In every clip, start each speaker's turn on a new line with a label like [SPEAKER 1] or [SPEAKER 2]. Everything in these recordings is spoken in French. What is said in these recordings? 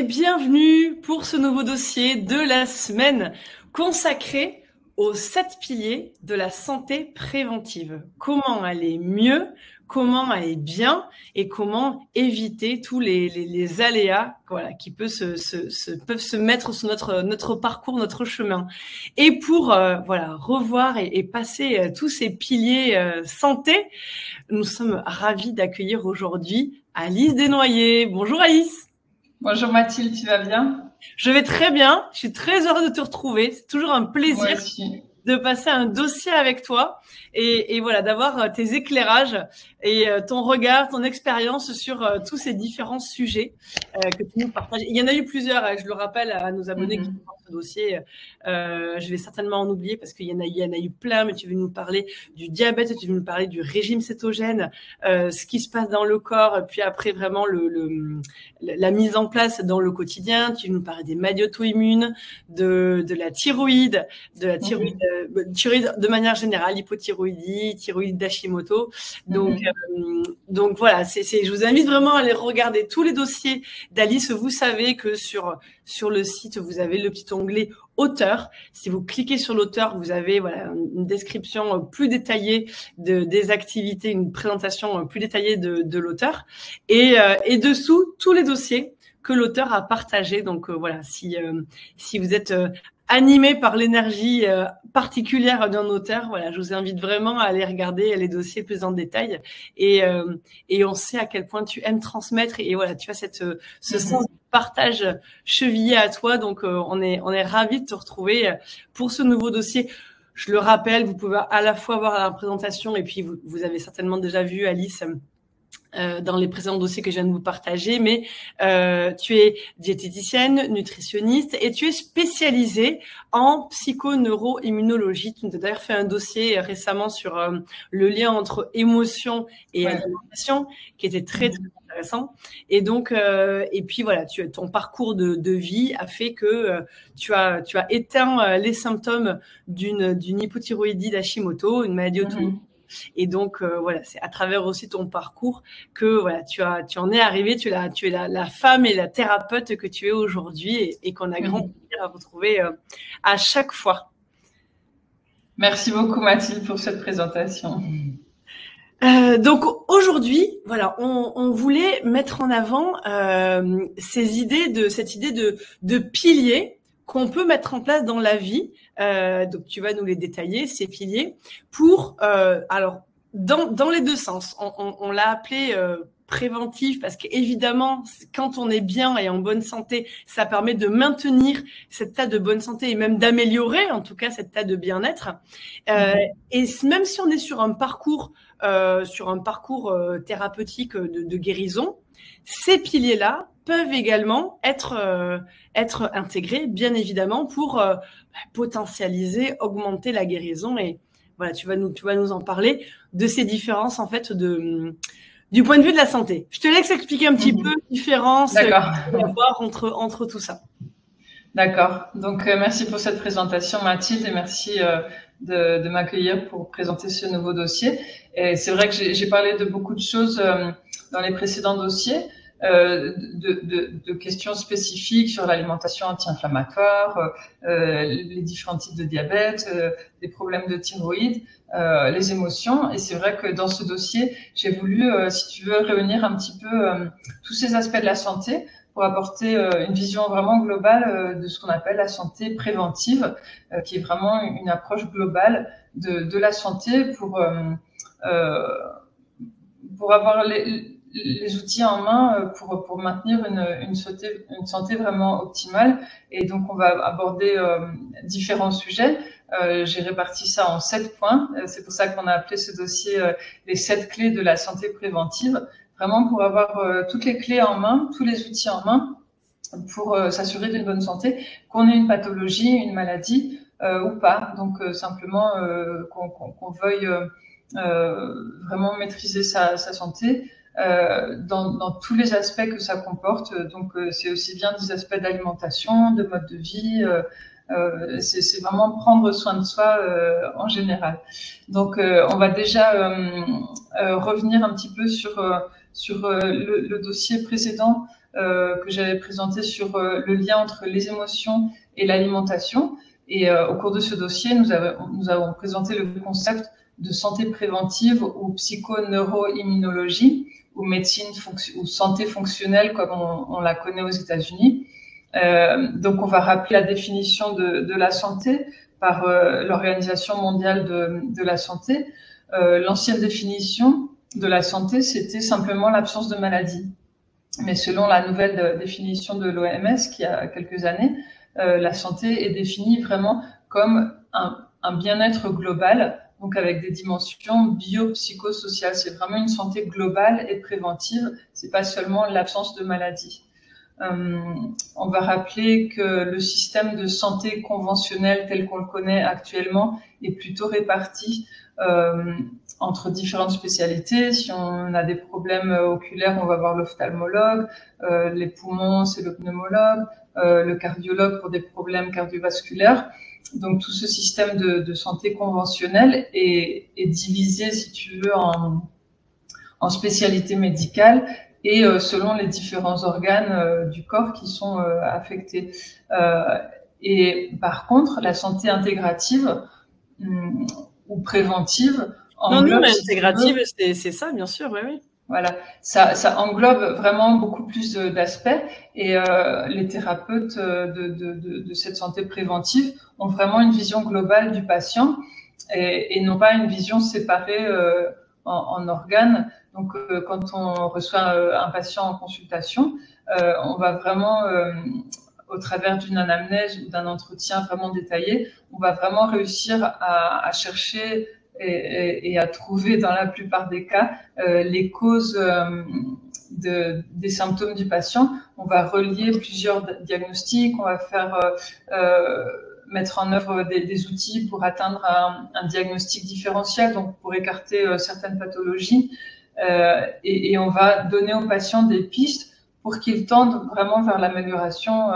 [SPEAKER 1] bienvenue pour ce nouveau dossier de la semaine consacré aux 7 piliers de la santé préventive. Comment aller mieux, comment aller bien et comment éviter tous les aléas qui peuvent se mettre sur notre parcours, notre chemin. Et pour revoir et passer tous ces piliers santé, nous sommes ravis d'accueillir aujourd'hui Alice Desnoyers. Bonjour Alice.
[SPEAKER 2] Bonjour Mathilde, tu vas bien?
[SPEAKER 1] Je vais très bien, je suis très heureuse de te retrouver. C'est toujours un plaisir de passer un dossier avec toi et voilà, d'avoir tes éclairages et ton regard, ton expérience sur tous ces différents sujets que tu nous partages. Il y en a eu plusieurs, je le rappelle à nos abonnés qui font ce dossier. Je vais certainement en oublier parce qu'il y en a eu plein, mais tu veux nous parler du diabète, tu veux nous parler du régime cétogène, ce qui se passe dans le corps, puis après vraiment la mise en place dans le quotidien. Tu veux nous parler des maladies auto-immunes, de la thyroïde, thyroïde de manière générale, hypothyroïdie, thyroïde d'Hashimoto. Donc voilà, je vous invite vraiment à aller regarder tous les dossiers d'Alice. Vous savez que sur le site, vous avez le petit onglet auteur. Si vous cliquez sur l'auteur, vous avez une description plus détaillée des activités, une présentation plus détaillée de l'auteur. Et dessous, tous les dossiers que l'auteur a partagés. Donc si vous êtes animé par l'énergie particulière d'un auteur, je vous invite vraiment à aller regarder les dossiers plus en détail. Et on sait à quel point tu aimes transmettre et tu as ce sens de partage chevillé à toi. Donc on est ravis de te retrouver pour ce nouveau dossier. Je le rappelle, vous pouvez à la fois voir la présentation et puis vous avez certainement déjà vu Alice dans les précédents dossiers que je viens de vous partager, mais tu es diététicienne, nutritionniste et tu es spécialisée en psycho-neuro-immunologie. Tu nous as d'ailleurs fait un dossier récemment sur le lien entre émotion et alimentation qui était très, très intéressant. Et donc, et puis ton parcours de vie a fait que tu as éteint les symptômes d'une hypothyroïdie d'Hashimoto, une maladie auto-immune. Et donc c'est à travers aussi ton parcours que tu en es arrivé, tu es la femme et la thérapeute que tu es aujourd'hui et qu'on a grand plaisir à retrouver à chaque fois.
[SPEAKER 2] Merci beaucoup Mathilde pour cette présentation.
[SPEAKER 1] Donc aujourd'hui, on voulait mettre en avant cette idée de piliers qu'on peut mettre en place dans la vie. Donc tu vas nous les détailler, ces piliers, pour dans les deux sens. On l'a appelé préventif parce qu'évidemment, quand on est bien et en bonne santé, ça permet de maintenir cet état de bonne santé et même d'améliorer en tout cas cet état de bien-être. Et même si on est sur un parcours thérapeutique de guérison, ces piliers-là peuvent également être intégrés, bien évidemment, pour potentialiser, augmenter la guérison. Et tu vas nous en parler de ces différences en fait du point de vue de la santé. Je te laisse expliquer un petit peu les différences qu'il y a à voir entre tout ça.
[SPEAKER 2] D'accord. Donc merci pour cette présentation Mathilde et merci de m'accueillir pour présenter ce nouveau dossier. Et c'est vrai que j'ai parlé de beaucoup de choses dans les précédents dossiers. De questions spécifiques sur l'alimentation anti-inflammatoire, les différents types de diabète, des problèmes de thyroïde, les émotions. Et c'est vrai que dans ce dossier, j'ai voulu, si tu veux, réunir un petit peu tous ces aspects de la santé pour apporter une vision vraiment globale de ce qu'on appelle la santé préventive, qui est vraiment une approche globale de la santé pour avoir les outils en main pour maintenir une santé vraiment optimale. Et donc, on va aborder différents sujets. J'ai réparti ça en 7 points. C'est pour ça qu'on a appelé ce dossier les 7 clés de la santé préventive. Vraiment pour avoir toutes les clés en main, tous les outils en main pour s'assurer d'une bonne santé, qu'on ait une pathologie, une maladie ou pas. Donc, simplement qu'on veuille vraiment maîtriser sa santé. Dans tous les aspects que ça comporte. Donc, c'est aussi bien des aspects d'alimentation, de mode de vie. C'est vraiment prendre soin de soi en général. Donc, on va déjà revenir un petit peu sur le dossier précédent que j'avais présenté sur le lien entre les émotions et l'alimentation. Et au cours de ce dossier, nous avons présenté le concept de santé préventive ou psycho-neuro-immunologie ou médecine ou santé fonctionnelle comme on la connaît aux États-Unis. Donc, on va rappeler la définition de la santé par l'Organisation mondiale de la santé. L'ancienne définition de la santé, c'était simplement l'absence de maladie. Mais selon la nouvelle définition de l'OMS, qui a quelques années, la santé est définie vraiment comme un bien-être global, donc avec des dimensions biopsychosociales. C'est vraiment une santé globale et préventive, c'est pas seulement l'absence de maladie. On va rappeler que le système de santé conventionnel tel qu'on le connaît actuellement est plutôt réparti entre différentes spécialités. Si on a des problèmes oculaires, on va voir l'ophtalmologue, les poumons, c'est le pneumologue, le cardiologue pour des problèmes cardiovasculaires. Donc tout ce système de santé conventionnel est divisé, si tu veux, en spécialités médicales et selon les différents organes du corps qui sont affectés. Et par contre, la santé intégrative ou préventive englobe...
[SPEAKER 1] Non, mais intégrative, c'est ça, bien sûr, oui.
[SPEAKER 2] Voilà, ça englobe vraiment beaucoup plus d'aspects et les thérapeutes de cette santé préventive ont vraiment une vision globale du patient et non pas une vision séparée en organes. Donc, quand on reçoit un patient en consultation, on va vraiment, au travers d'une anamnèse ou d'un entretien vraiment détaillé, on va vraiment réussir à chercher et à trouver dans la plupart des cas les causes des symptômes du patient. On va relier plusieurs diagnostics, on va faire mettre en œuvre des outils pour atteindre un diagnostic différentiel, donc pour écarter certaines pathologies, et on va donner aux patients des pistes pour qu'ils tendent vraiment vers l'amélioration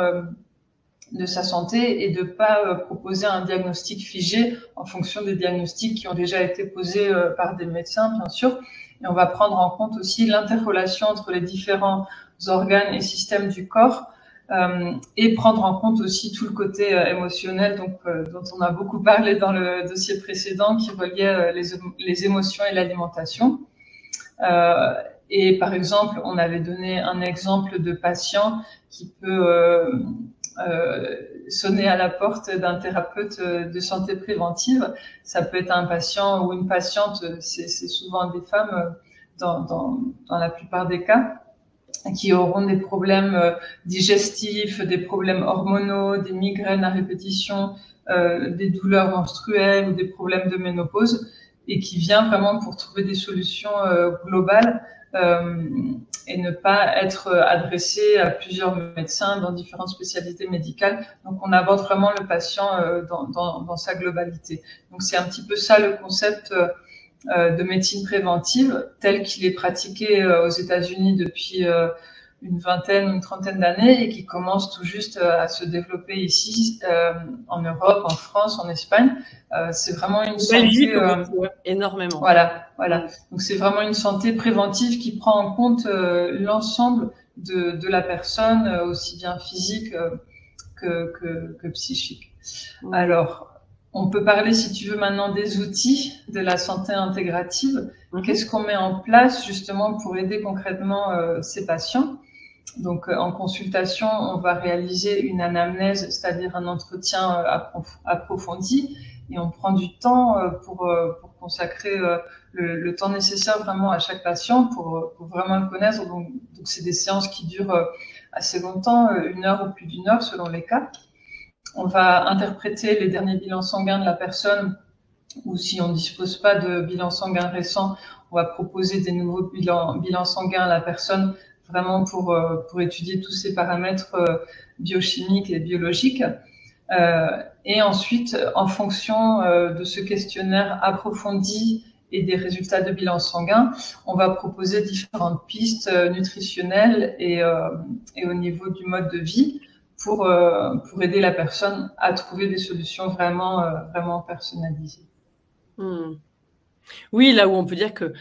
[SPEAKER 2] de sa santé et de pas proposer un diagnostic figé en fonction des diagnostics qui ont déjà été posés par des médecins, bien sûr. Et on va prendre en compte aussi l'interrelation entre les différents organes et systèmes du corps et prendre en compte aussi tout le côté émotionnel dont on a beaucoup parlé dans le dossier précédent qui reliait les émotions et l'alimentation. Et par exemple, on avait donné un exemple de patient qui peut sonner à la porte d'un thérapeute de santé préventive. Ça peut être un patient ou une patiente, c'est souvent des femmes dans la plupart des cas, qui auront des problèmes digestifs, des problèmes hormonaux, des migraines à répétition, des douleurs menstruelles ou des problèmes de ménopause, et qui vient vraiment pour trouver des solutions globales et ne pas être adressé à plusieurs médecins dans différentes spécialités médicales. Donc, on aborde vraiment le patient dans sa globalité. Donc, c'est un petit peu ça le concept de médecine préventive tel qu'il est pratiqué aux États-Unis depuis une vingtaine ou une trentaine d'années et qui commence tout juste à se développer ici en Europe, en France, en Espagne. C'est vraiment une santé
[SPEAKER 1] énormément.
[SPEAKER 2] Voilà. Donc c'est vraiment une santé préventive qui prend en compte l'ensemble de la personne, aussi bien physique que psychique. Alors, on peut parler, si tu veux, maintenant des outils de la santé intégrative. Qu'est-ce qu'on met en place justement pour aider concrètement ces patients? Donc, en consultation, on va réaliser une anamnèse, c'est-à-dire un entretien approfondi, et on prend du temps pour consacrer le temps nécessaire vraiment à chaque patient pour vraiment le connaître. Donc c'est des séances qui durent assez longtemps, 1 heure ou plus d'1 heure selon les cas. On va interpréter les derniers bilans sanguins de la personne, ou si on ne dispose pas de bilan sanguin récent, on va proposer des nouveaux bilans sanguins à la personne, vraiment pour étudier tous ces paramètres biochimiques et biologiques. Et ensuite, en fonction de ce questionnaire approfondi et des résultats de bilan sanguin, on va proposer différentes pistes nutritionnelles et au niveau du mode de vie pour aider la personne à trouver des solutions vraiment personnalisées.
[SPEAKER 1] Oui, là où on peut dire que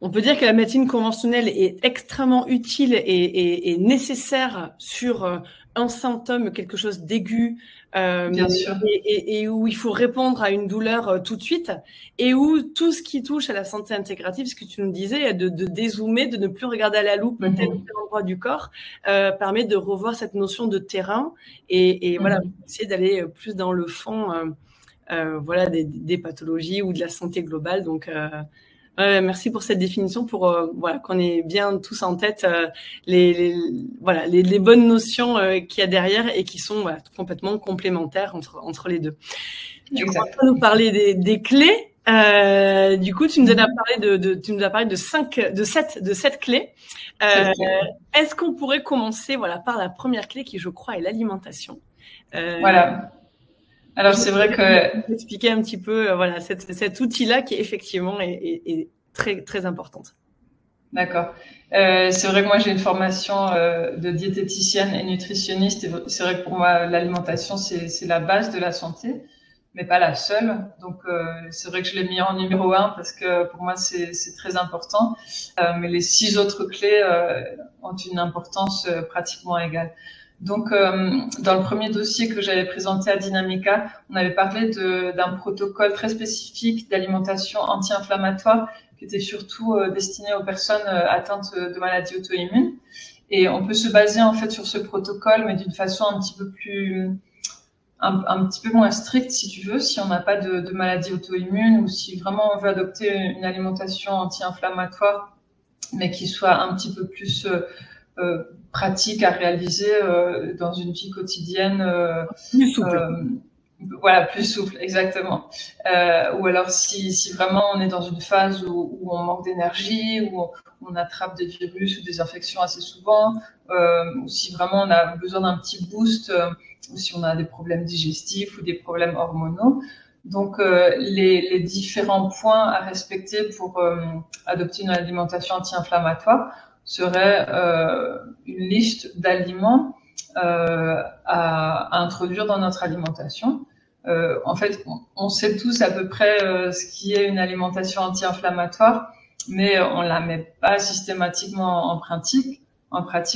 [SPEAKER 1] On peut dire que la médecine conventionnelle est extrêmement utile et nécessaire sur un symptôme, quelque chose d'aigu,
[SPEAKER 2] Bien sûr.
[SPEAKER 1] et où il faut répondre à une douleur tout de suite, et où tout ce qui touche à la santé intégrative, ce que tu nous disais, de dézoomer, de ne plus regarder à la loupe tel ou tel endroit du corps, permet de revoir cette notion de terrain et voilà, essayer d'aller plus dans le fond voilà, des pathologies ou de la santé globale. Donc, merci pour cette définition, pour voilà, qu'on ait bien tous en tête voilà, les bonnes notions qu'il y a derrière et qui sont voilà, complètement complémentaires entre les deux. Tu commences à nous parler des clés. Du coup, tu nous as parlé de 7 clés. Est-ce qu'on pourrait commencer voilà, par la première clé qui, je crois, est l'alimentation?
[SPEAKER 2] Voilà. Alors, c'est vrai que...
[SPEAKER 1] Expliquer un petit peu voilà, cet outil-là qui, effectivement, est très, très importante.
[SPEAKER 2] D'accord. C'est vrai que moi, j'ai une formation de diététicienne et nutritionniste. Et c'est vrai que pour moi, l'alimentation, c'est la base de la santé, mais pas la seule. Donc, c'est vrai que je l'ai mis en numéro 1 parce que pour moi, c'est très important. Mais les 6 autres clés ont une importance pratiquement égale. Donc, dans le premier dossier que j'avais présenté à Dynamica, on avait parlé d'un protocole très spécifique d'alimentation anti-inflammatoire qui était surtout destiné aux personnes atteintes de maladies auto-immunes. Et on peut se baser en fait sur ce protocole, mais d'une façon un petit peu un petit peu moins stricte, si tu veux, si on n'a pas de maladie auto-immune ou si vraiment on veut adopter une alimentation anti-inflammatoire, mais qui soit un petit peu plus pratique à réaliser dans une vie quotidienne.
[SPEAKER 1] Plus souple.
[SPEAKER 2] Voilà, plus souple, exactement. Ou alors si vraiment on est dans une phase où on manque d'énergie, où on attrape des virus ou des infections assez souvent, ou si vraiment on a besoin d'un petit boost, ou si on a des problèmes digestifs ou des problèmes hormonaux. Donc, les différents points à respecter pour adopter une alimentation anti-inflammatoire serait une liste d'aliments à introduire dans notre alimentation. En fait, on sait tous à peu près ce qui est une alimentation anti-inflammatoire, mais on la met pas systématiquement en pratique.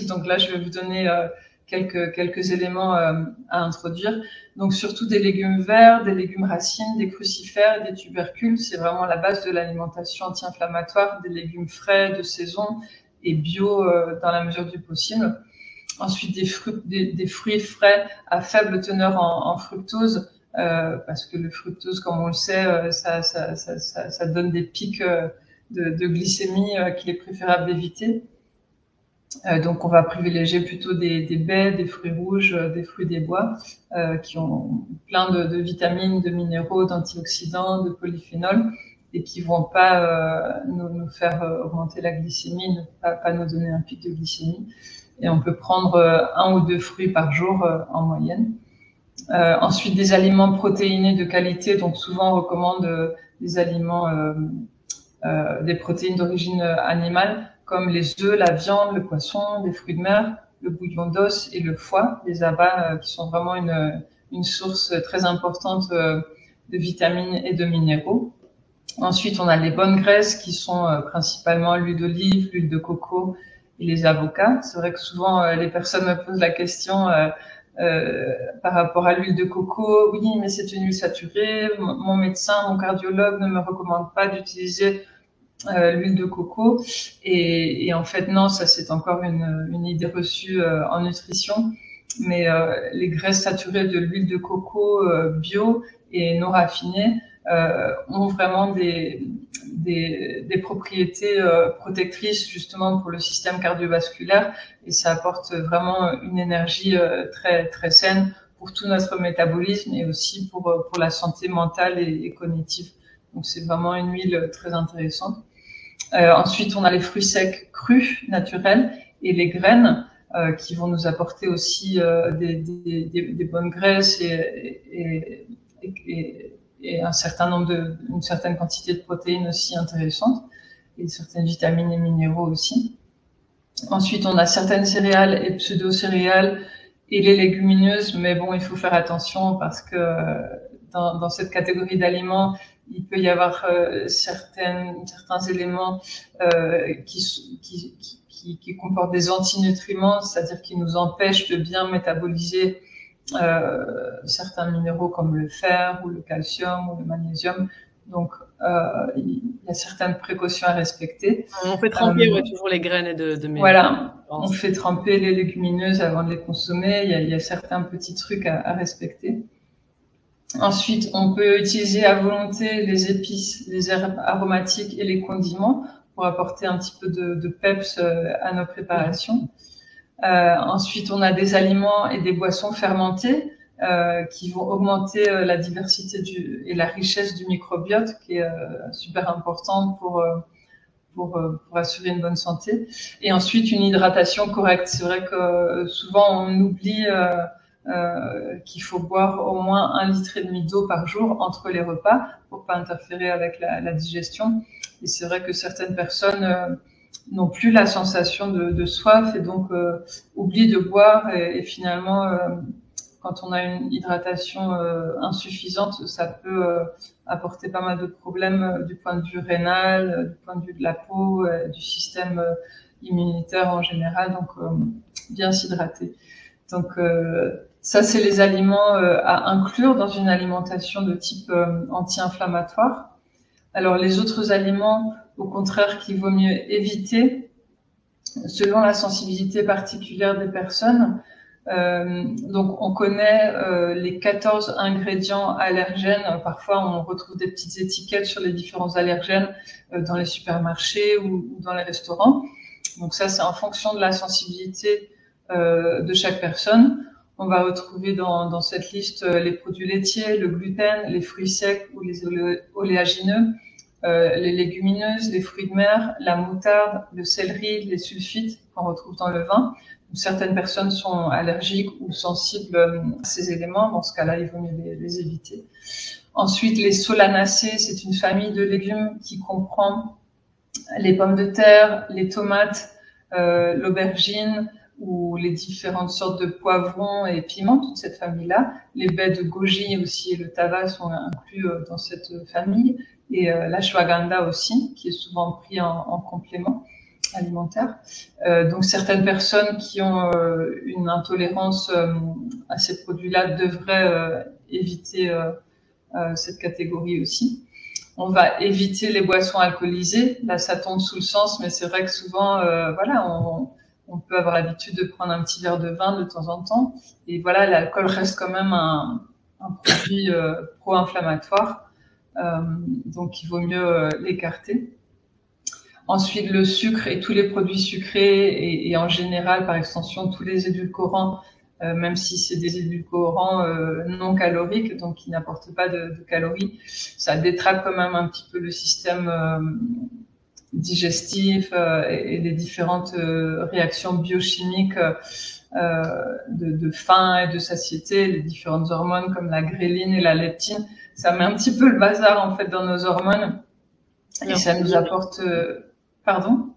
[SPEAKER 2] Donc là, je vais vous donner quelques éléments à introduire. Donc surtout des légumes verts, des légumes racines, des crucifères, des tubercules. C'est vraiment la base de l'alimentation anti-inflammatoire, des légumes frais de saison et bio dans la mesure du possible. Ensuite, des fruits frais à faible teneur en fructose, parce que le fructose, comme on le sait, ça donne des pics de glycémie qu'il est préférable d'éviter. Donc, on va privilégier plutôt des baies, des fruits rouges, des fruits des bois, qui ont plein de vitamines, de minéraux, d'antioxydants, de polyphénols, et qui vont pas nous faire augmenter la glycémie, ne pas nous donner un pic de glycémie. Et on peut prendre 1 ou 2 fruits par jour en moyenne. Ensuite, des aliments protéinés de qualité. Donc, souvent, on recommande des aliments, des protéines d'origine animale, comme les œufs, la viande, le poisson, les fruits de mer, le bouillon d'os et le foie, les abats, qui sont vraiment une source très importante de vitamines et de minéraux. Ensuite, on a les bonnes graisses qui sont principalement l'huile d'olive, l'huile de coco et les avocats. C'est vrai que souvent les personnes me posent la question par rapport à l'huile de coco. Oui, mais c'est une huile saturée. Mon médecin, mon cardiologue ne me recommande pas d'utiliser l'huile de coco. Et en fait, non, ça c'est encore une idée reçue en nutrition. Mais les graisses saturées de l'huile de coco bio et non raffinées ont vraiment des propriétés protectrices justement pour le système cardiovasculaire, et ça apporte vraiment une énergie très très saine pour tout notre métabolisme et aussi pour la santé mentale et cognitive. Donc c'est vraiment une huile très intéressante. Ensuite, on a les fruits secs crus naturels et les graines qui vont nous apporter aussi des bonnes graisses et un certain nombre une certaine quantité de protéines aussi intéressantes, et certaines vitamines et minéraux aussi. Ensuite, on a certaines céréales et pseudo-céréales et les légumineuses, mais bon, il faut faire attention parce que dans cette catégorie d'aliments, il peut y avoir certains éléments qui comportent des antinutriments, c'est-à-dire qui nous empêchent de bien métaboliser certains minéraux comme le fer ou le calcium ou le magnésium. Donc, il y a certaines précautions à respecter.
[SPEAKER 1] On fait tremper toujours les graines de mes.
[SPEAKER 2] Voilà, on fait tremper les légumineuses avant de les consommer. Il y a certains petits trucs à respecter. Ensuite, on peut utiliser à volonté les épices, les herbes aromatiques et les condiments pour apporter un petit peu de peps à nos préparations. Ensuite, on a des aliments et des boissons fermentées qui vont augmenter la diversité et la richesse du microbiote, qui est super importante pour assurer une bonne santé. Et ensuite, une hydratation correcte. C'est vrai que souvent, on oublie qu'il faut boire au moins 1,5 litre d'eau par jour entre les repas pour pas interférer avec la digestion. Et c'est vrai que certaines personnes n'ont plus la sensation de soif et donc oublient de boire et finalement quand on a une hydratation insuffisante, ça peut apporter pas mal de problèmes du point de vue rénal, du point de vue de la peau, du système immunitaire en général. Donc bien s'hydrater. Donc ça, c'est les aliments à inclure dans une alimentation de type anti-inflammatoire. Alors les autres aliments, au contraire, qu'il vaut mieux éviter, selon la sensibilité particulière des personnes. Donc on connaît les 14 ingrédients allergènes. Parfois, on retrouve des petites étiquettes sur les différents allergènes dans les supermarchés ou dans les restaurants. Donc ça, c'est en fonction de la sensibilité de chaque personne. On va retrouver dans cette liste les produits laitiers, le gluten, les fruits secs ou les oléagineux, les légumineuses, les fruits de mer, la moutarde, le céleri, les sulfites qu'on retrouve dans le vin. Certaines personnes sont allergiques ou sensibles à ces éléments. Dans ce cas-là, il vaut mieux les éviter. Ensuite, les solanacées, c'est une famille de légumes qui comprend les pommes de terre, les tomates, l'aubergine, ou les différentes sortes de poivrons et piments, toute cette famille-là. Les baies de goji aussi et le tabac sont inclus dans cette famille. Et l'ashwagandha aussi, qui est souvent pris en complément alimentaire. Donc certaines personnes qui ont une intolérance à ces produits-là devraient éviter cette catégorie aussi. On va éviter les boissons alcoolisées. Là, ça tombe sous le sens, mais c'est vrai que souvent, voilà, on peut avoir l'habitude de prendre un petit verre de vin de temps en temps. Et voilà, l'alcool reste quand même un produit pro-inflammatoire. Donc, il vaut mieux l'écarter. Ensuite, le sucre et tous les produits sucrés et en général, par extension, tous les édulcorants, même si c'est des édulcorants non caloriques, donc qui n'apportent pas de calories, ça détrape quand même un petit peu le système digestif et les différentes réactions biochimiques de faim et de satiété, les différentes hormones comme la gréline et la leptine. Ça met un petit peu le bazar en fait dans nos hormones et ça nous apporte... Pardon ?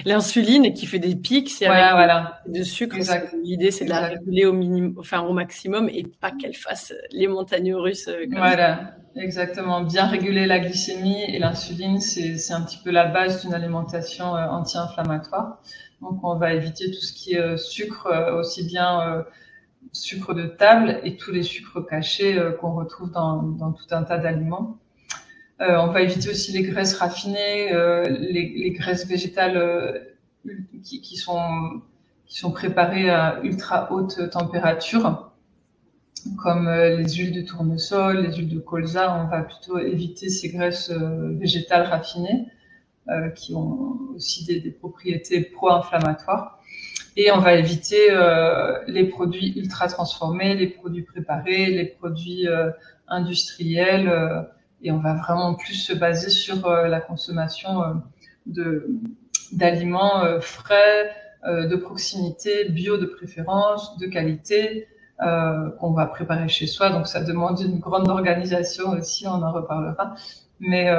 [SPEAKER 1] L'insuline qui fait des pics, c'est
[SPEAKER 2] voilà.
[SPEAKER 1] de sucre. L'idée, c'est de la réguler au minimum, enfin au maximum, et pas qu'elle fasse les montagnes russes.
[SPEAKER 2] Voilà, exactement. Bien réguler la glycémie et l'insuline, c'est un petit peu la base d'une alimentation anti-inflammatoire. Donc, on va éviter tout ce qui est sucre, aussi bien sucre de table et tous les sucres cachés qu'on retrouve dans tout un tas d'aliments. On va éviter aussi les graisses raffinées, les graisses végétales qui sont préparées à ultra haute température, comme les huiles de tournesol, les huiles de colza. On va plutôt éviter ces graisses végétales raffinées qui ont aussi des propriétés pro-inflammatoires. Et on va éviter les produits ultra transformés, les produits préparés, les produits industriels. Et on va vraiment plus se baser sur la consommation d'aliments frais, de proximité, bio de préférence, de qualité, qu'on va préparer chez soi. Donc ça demande une grande organisation aussi, on en reparlera. Mais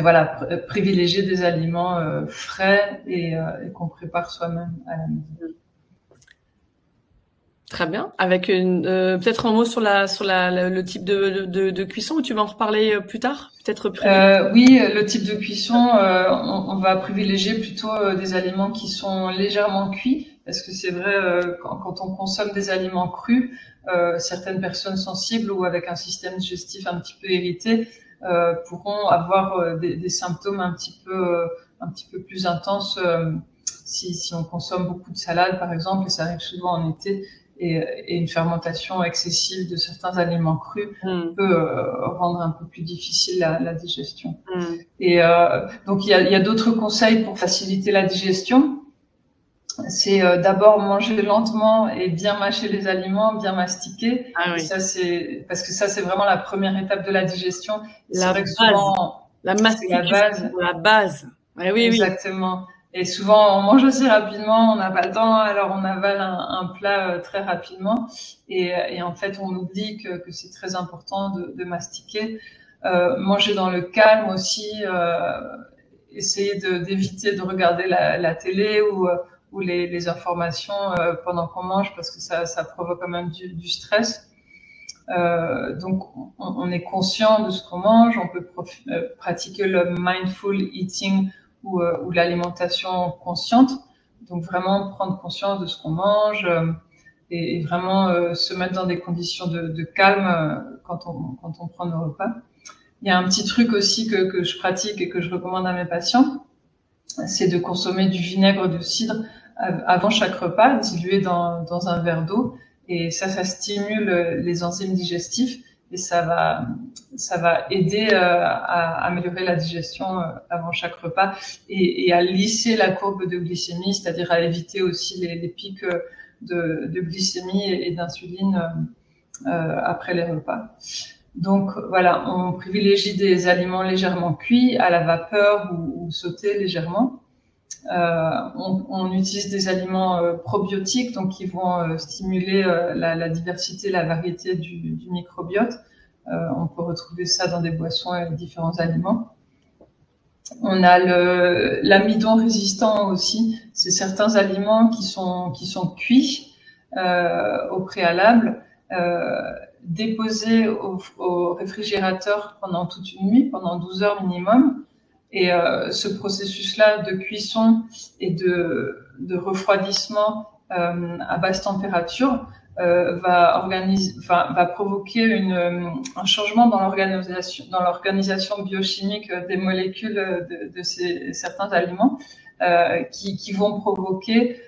[SPEAKER 2] voilà, privilégier des aliments frais et qu'on prépare soi-même à la maison.
[SPEAKER 1] Très bien. Avec peut-être un mot sur le type de cuisson, ou tu vas en reparler plus tard, peut-être plus.
[SPEAKER 2] Oui, le type de cuisson, on va privilégier plutôt des aliments qui sont légèrement cuits, parce que c'est vrai, quand on consomme des aliments crus, certaines personnes sensibles ou avec un système digestif un petit peu irrité pourront avoir des symptômes un petit peu plus intenses si on consomme beaucoup de salade, par exemple, et ça arrive souvent en été. Et une fermentation excessive de certains aliments crus peut rendre un peu plus difficile la digestion. Et donc il y a d'autres conseils pour faciliter la digestion. C'est d'abord manger lentement et bien mâcher les aliments, bien mastiquer.
[SPEAKER 1] Ah, oui.
[SPEAKER 2] Et ça parce que ça c'est vraiment la première étape de la digestion.
[SPEAKER 1] La mastication, la base. Ah, oui,
[SPEAKER 2] exactement. Oui. Et souvent, on mange aussi rapidement, on n'a pas le temps, alors on avale un plat très rapidement. Et en fait, on oublie que c'est très important de mastiquer. Manger dans le calme aussi, essayer d'éviter de regarder la télé ou les informations pendant qu'on mange, parce que ça provoque quand même du stress. Donc, on est conscient de ce qu'on mange, on peut pratiquer le mindful eating ou l'alimentation consciente. Donc, vraiment prendre conscience de ce qu'on mange et vraiment se mettre dans des conditions de calme quand on prend nos repas. Il y a un petit truc aussi que je pratique et que je recommande à mes patients, c'est de consommer du vinaigre de cidre avant chaque repas, dilué dans un verre d'eau. Et ça stimule les enzymes digestifs et ça va aider à améliorer la digestion avant chaque repas et à lisser la courbe de glycémie, c'est-à-dire à éviter aussi les pics de glycémie et d'insuline après les repas. Donc voilà, on privilégie des aliments légèrement cuits, à la vapeur ou sautés légèrement. On utilise des aliments probiotiques, donc qui vont stimuler la diversité, la variété du microbiote. On peut retrouver ça dans des boissons et différents aliments. On a l'amidon résistant aussi. C'est certains aliments qui sont cuits au préalable, déposés au réfrigérateur pendant toute une nuit, pendant 12 heures minimum. Et ce processus-là de cuisson et de refroidissement à basse température va provoquer un changement dans l'organisation biochimique des molécules de certains aliments qui vont provoquer,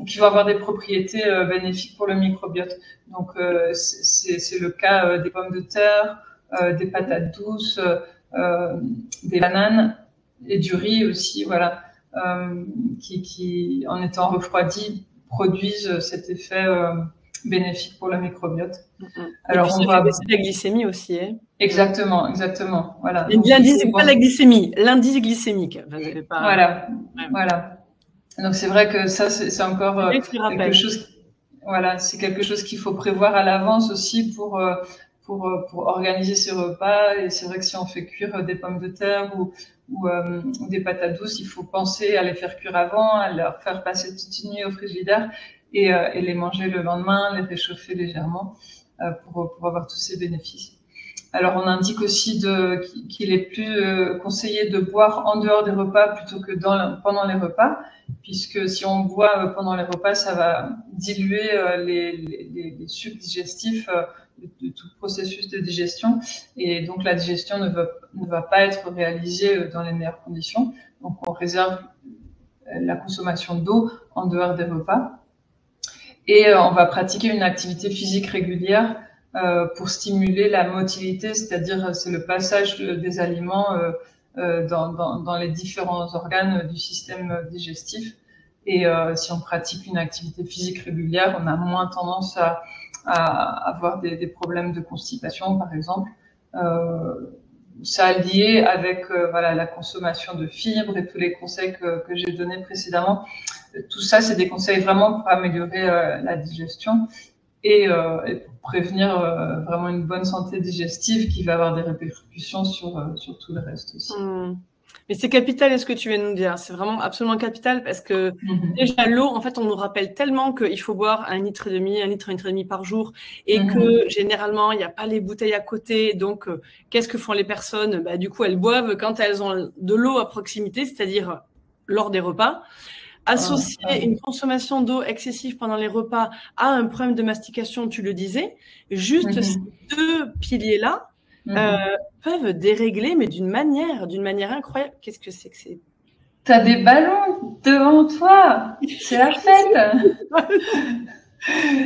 [SPEAKER 2] qui vont avoir des propriétés bénéfiques pour le microbiote. Donc c'est le cas des pommes de terre, des patates douces, des bananes et du riz aussi, voilà, qui en étant refroidis produisent cet effet bénéfique pour le microbiote.
[SPEAKER 1] Alors on va baisser la glycémie aussi. Hein.
[SPEAKER 2] Exactement. Voilà.
[SPEAKER 1] L'indice, c'est pas la glycémie, l'indice glycémique.
[SPEAKER 2] Voilà. Donc c'est vrai que ça c'est encore quelque chose. Voilà, c'est quelque chose qu'il faut prévoir à l'avance aussi pour organiser ses repas. Et c'est vrai que si on fait cuire des pommes de terre ou des patates douces, il faut penser à les faire cuire avant, à leur faire passer toute une nuit au frigidaire et les manger le lendemain, les réchauffer légèrement pour avoir tous ces bénéfices. Alors on indique aussi qu'il est plus conseillé de boire en dehors des repas plutôt que pendant les repas, puisque si on boit pendant les repas, ça va diluer les sucs digestifs de tout processus de digestion, et donc la digestion ne va pas être réalisée dans les meilleures conditions. Donc on réserve la consommation d'eau en dehors des repas, et on va pratiquer une activité physique régulière pour stimuler la motilité, c'est-à-dire c'est le passage des aliments dans les différents organes du système digestif. Et si on pratique une activité physique régulière, on a moins tendance à avoir des problèmes de constipation, par exemple. Ça a lié avec la consommation de fibres et tous les conseils que j'ai donnés précédemment. Tout ça, c'est des conseils vraiment pour améliorer la digestion et pour prévenir vraiment une bonne santé digestive qui va avoir des répercussions sur tout le reste aussi.
[SPEAKER 1] Mais c'est capital, est-ce que tu viens de nous dire? C'est vraiment absolument capital parce que déjà l'eau, en fait, on nous rappelle tellement qu'il faut boire 1,5 litre, 1 litre et demi par jour et que généralement, il n'y a pas les bouteilles à côté. Donc, qu'est-ce que font les personnes? Bah, du coup, elles boivent quand elles ont de l'eau à proximité, c'est-à-dire lors des repas. Associer une consommation d'eau excessive pendant les repas à un problème de mastication, tu le disais, juste ces deux piliers-là, peuvent dérégler, mais d'une manière incroyable. Qu'est-ce que c'est que c'est?
[SPEAKER 2] T'as des ballons devant toi. C'est la fête.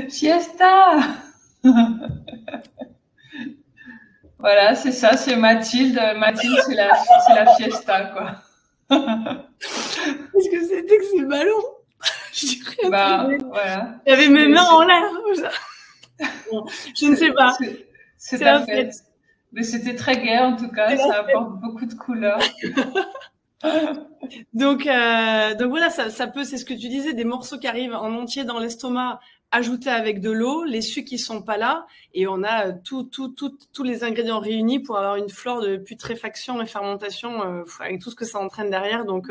[SPEAKER 2] Fiesta. Voilà, c'est ça, c'est Mathilde. Mathilde, c'est la fiesta, quoi.
[SPEAKER 1] Qu'est-ce que c'était que ces ballons?
[SPEAKER 2] Voilà.
[SPEAKER 1] Il y avait mes mains en l'air. Je ne sais pas.
[SPEAKER 2] C'est la fête. Mais c'était très gai en tout cas, ça apporte beaucoup de couleurs.
[SPEAKER 1] Donc voilà, ça peut, c'est ce que tu disais, des morceaux qui arrivent en entier dans l'estomac, ajoutés avec de l'eau, les sucres qui sont pas là, et on a tous les ingrédients réunis pour avoir une flore de putréfaction et fermentation avec tout ce que ça entraîne derrière. Donc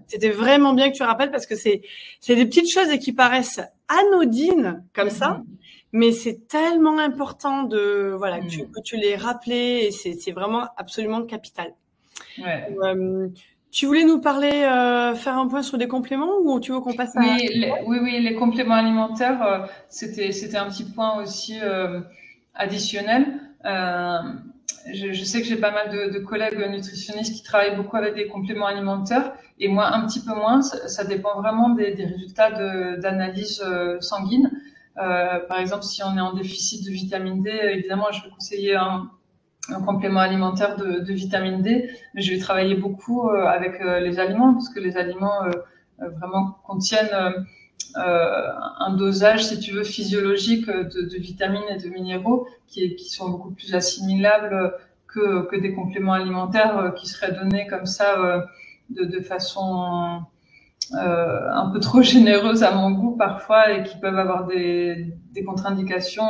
[SPEAKER 1] c'était vraiment bien que tu rappelles parce que c'est des petites choses et qui paraissent anodines comme ça. Mais c'est tellement important de que tu les rappelais et c'est vraiment absolument capital.
[SPEAKER 2] Ouais.
[SPEAKER 1] Tu voulais nous parler, faire un point sur les compléments ou tu veux qu'on passe à...
[SPEAKER 2] Oui, les compléments alimentaires, c'était un petit point aussi additionnel. Je sais que j'ai pas mal de collègues nutritionnistes qui travaillent beaucoup avec des compléments alimentaires et moi un petit peu moins. Ça dépend vraiment des résultats d'analyse sanguine. Par exemple, si on est en déficit de vitamine D, évidemment, je vais conseiller un complément alimentaire de vitamine D, mais je vais travailler beaucoup avec les aliments, parce que les aliments vraiment contiennent un dosage, si tu veux, physiologique de vitamines et de minéraux qui sont beaucoup plus assimilables que des compléments alimentaires qui seraient donnés comme ça de façon un peu trop généreuse à mon goût parfois et qui peuvent avoir des contre-indications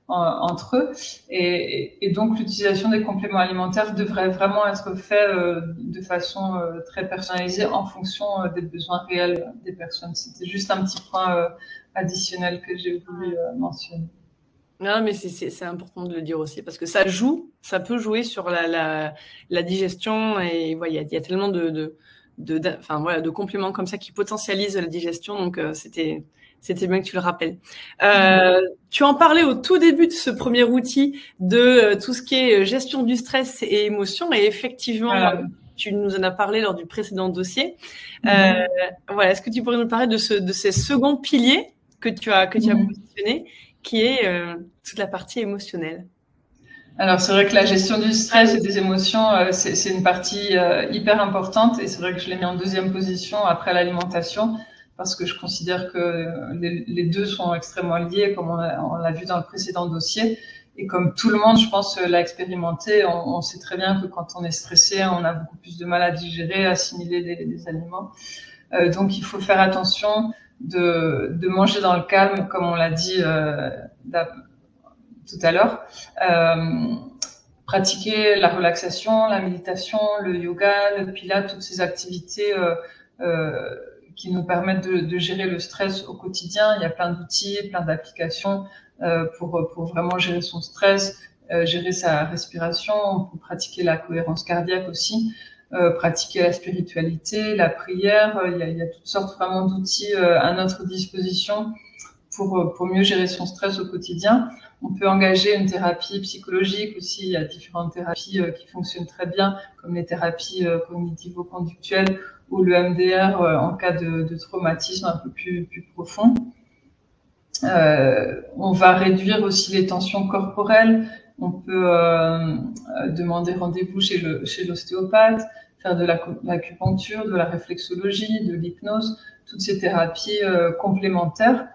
[SPEAKER 2] entre eux. Et donc l'utilisation des compléments alimentaires devrait vraiment être fait de façon très personnalisée en fonction des besoins réels des personnes. C'était juste un petit point additionnel que j'ai voulu mentionner.
[SPEAKER 1] Non, mais c'est important de le dire aussi parce que ça peut jouer sur la digestion et il y a tellement de compléments comme ça qui potentialisent la digestion. Donc c'était bien que tu le rappelles. Tu en parlais au tout début de ce premier outil de tout ce qui est gestion du stress et émotions et effectivement tu nous en as parlé lors du précédent dossier. Est-ce que tu pourrais nous parler de ces seconds piliers que tu as positionné, qui est toute la partie émotionnelle?
[SPEAKER 2] Alors c'est vrai que la gestion du stress et des émotions, c'est une partie hyper importante et c'est vrai que je l'ai mis en deuxième position après l'alimentation parce que je considère que les deux sont extrêmement liés comme on l'a vu dans le précédent dossier et comme tout le monde, je pense, l'a expérimenté, on sait très bien que quand on est stressé, on a beaucoup plus de mal à digérer, à assimiler les aliments. Donc il faut faire attention de manger dans le calme, comme on l'a dit tout à l'heure. Pratiquer la relaxation, la méditation, le yoga, le pilates, toutes ces activités qui nous permettent de gérer le stress au quotidien. Il y a plein d'outils, plein d'applications pour vraiment gérer son stress, gérer sa respiration. On peut pratiquer la cohérence cardiaque aussi. Pratiquer la spiritualité, la prière, il y a toutes sortes vraiment d'outils à notre disposition pour mieux gérer son stress au quotidien. On peut engager une thérapie psychologique aussi, il y a différentes thérapies qui fonctionnent très bien, comme les thérapies cognitivo-conductuelles ou le MDR en cas de traumatisme un peu plus profond. On va réduire aussi les tensions corporelles. On peut demander rendez-vous chez l'ostéopathe, faire de l'acupuncture, de la réflexologie, de l'hypnose, toutes ces thérapies complémentaires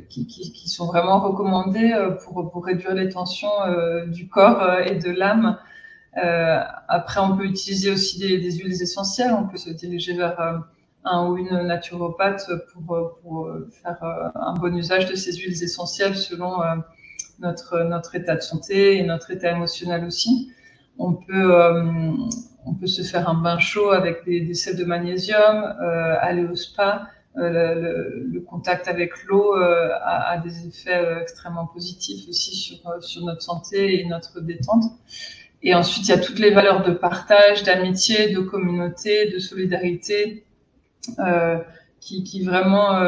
[SPEAKER 2] qui sont vraiment recommandées pour réduire les tensions du corps et de l'âme. Après, on peut utiliser aussi des huiles essentielles. On peut se diriger vers un ou une naturopathe pour faire un bon usage de ces huiles essentielles selon notre état de santé et notre état émotionnel aussi. On peut se faire un bain chaud avec des sels de magnésium, aller au spa. Le contact avec l'eau a des effets extrêmement positifs aussi sur notre santé et notre détente. Et ensuite, il y a toutes les valeurs de partage, d'amitié, de communauté, de solidarité, qui vraiment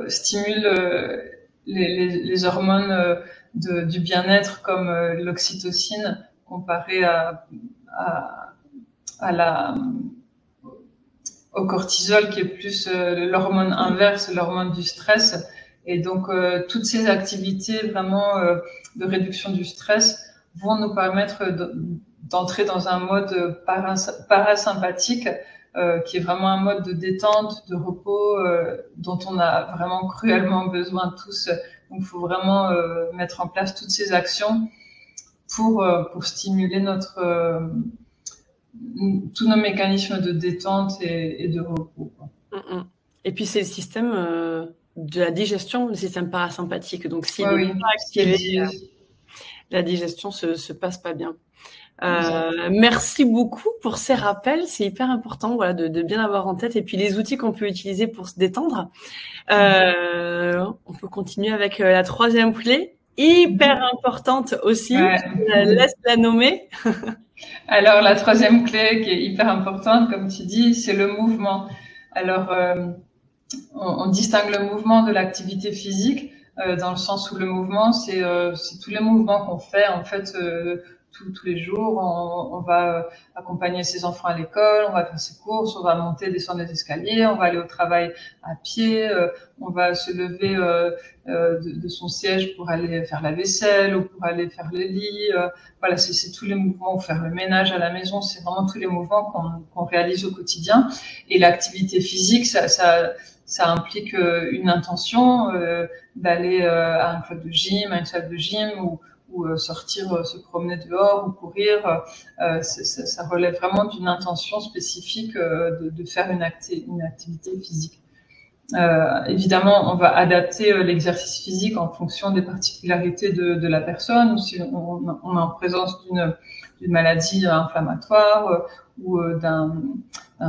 [SPEAKER 2] stimulent les hormones du bien-être, comme l'oxytocine, comparée au cortisol, qui est plus l'hormone inverse, l'hormone du stress. Et donc, toutes ces activités vraiment de réduction du stress vont nous permettre d'entrer dans un mode parasympathique, qui est vraiment un mode de détente, de repos, dont on a vraiment cruellement besoin tous. Donc, il faut vraiment mettre en place toutes ces actions pour stimuler tous nos mécanismes de détente et de repos, quoi.
[SPEAKER 1] Et puis, c'est le système de la digestion, le système parasympathique. Donc, s'il
[SPEAKER 2] n'est
[SPEAKER 1] pas activé, la digestion se passe pas bien. Merci beaucoup pour ces rappels. C'est hyper important, voilà, de bien avoir en tête. Et puis, les outils qu'on peut utiliser pour se détendre. On peut continuer avec la troisième clé, hyper importante aussi. Laisse la nommer.
[SPEAKER 2] Alors, la troisième clé qui est hyper importante, comme tu dis, c'est le mouvement. Alors, on distingue le mouvement de l'activité physique, dans le sens où le mouvement, c'est tous les mouvements qu'on fait, en fait, tous les jours. On va accompagner ses enfants à l'école, on va faire ses courses, on va monter, descendre les escaliers, on va aller au travail à pied, on va se lever de son siège pour aller faire la vaisselle ou pour aller faire le lit. Voilà, c'est tous les mouvements, ou faire le ménage à la maison. C'est vraiment tous les mouvements qu'on réalise au quotidien. Et l'activité physique, ça implique une intention d'aller à un club de gym, à une salle de gym, ou sortir, se promener dehors ou courir. Ça relève vraiment d'une intention spécifique de faire une activité physique. Évidemment, on va adapter l'exercice physique en fonction des particularités de la personne, ou si on est en présence d'une maladie inflammatoire ou d'un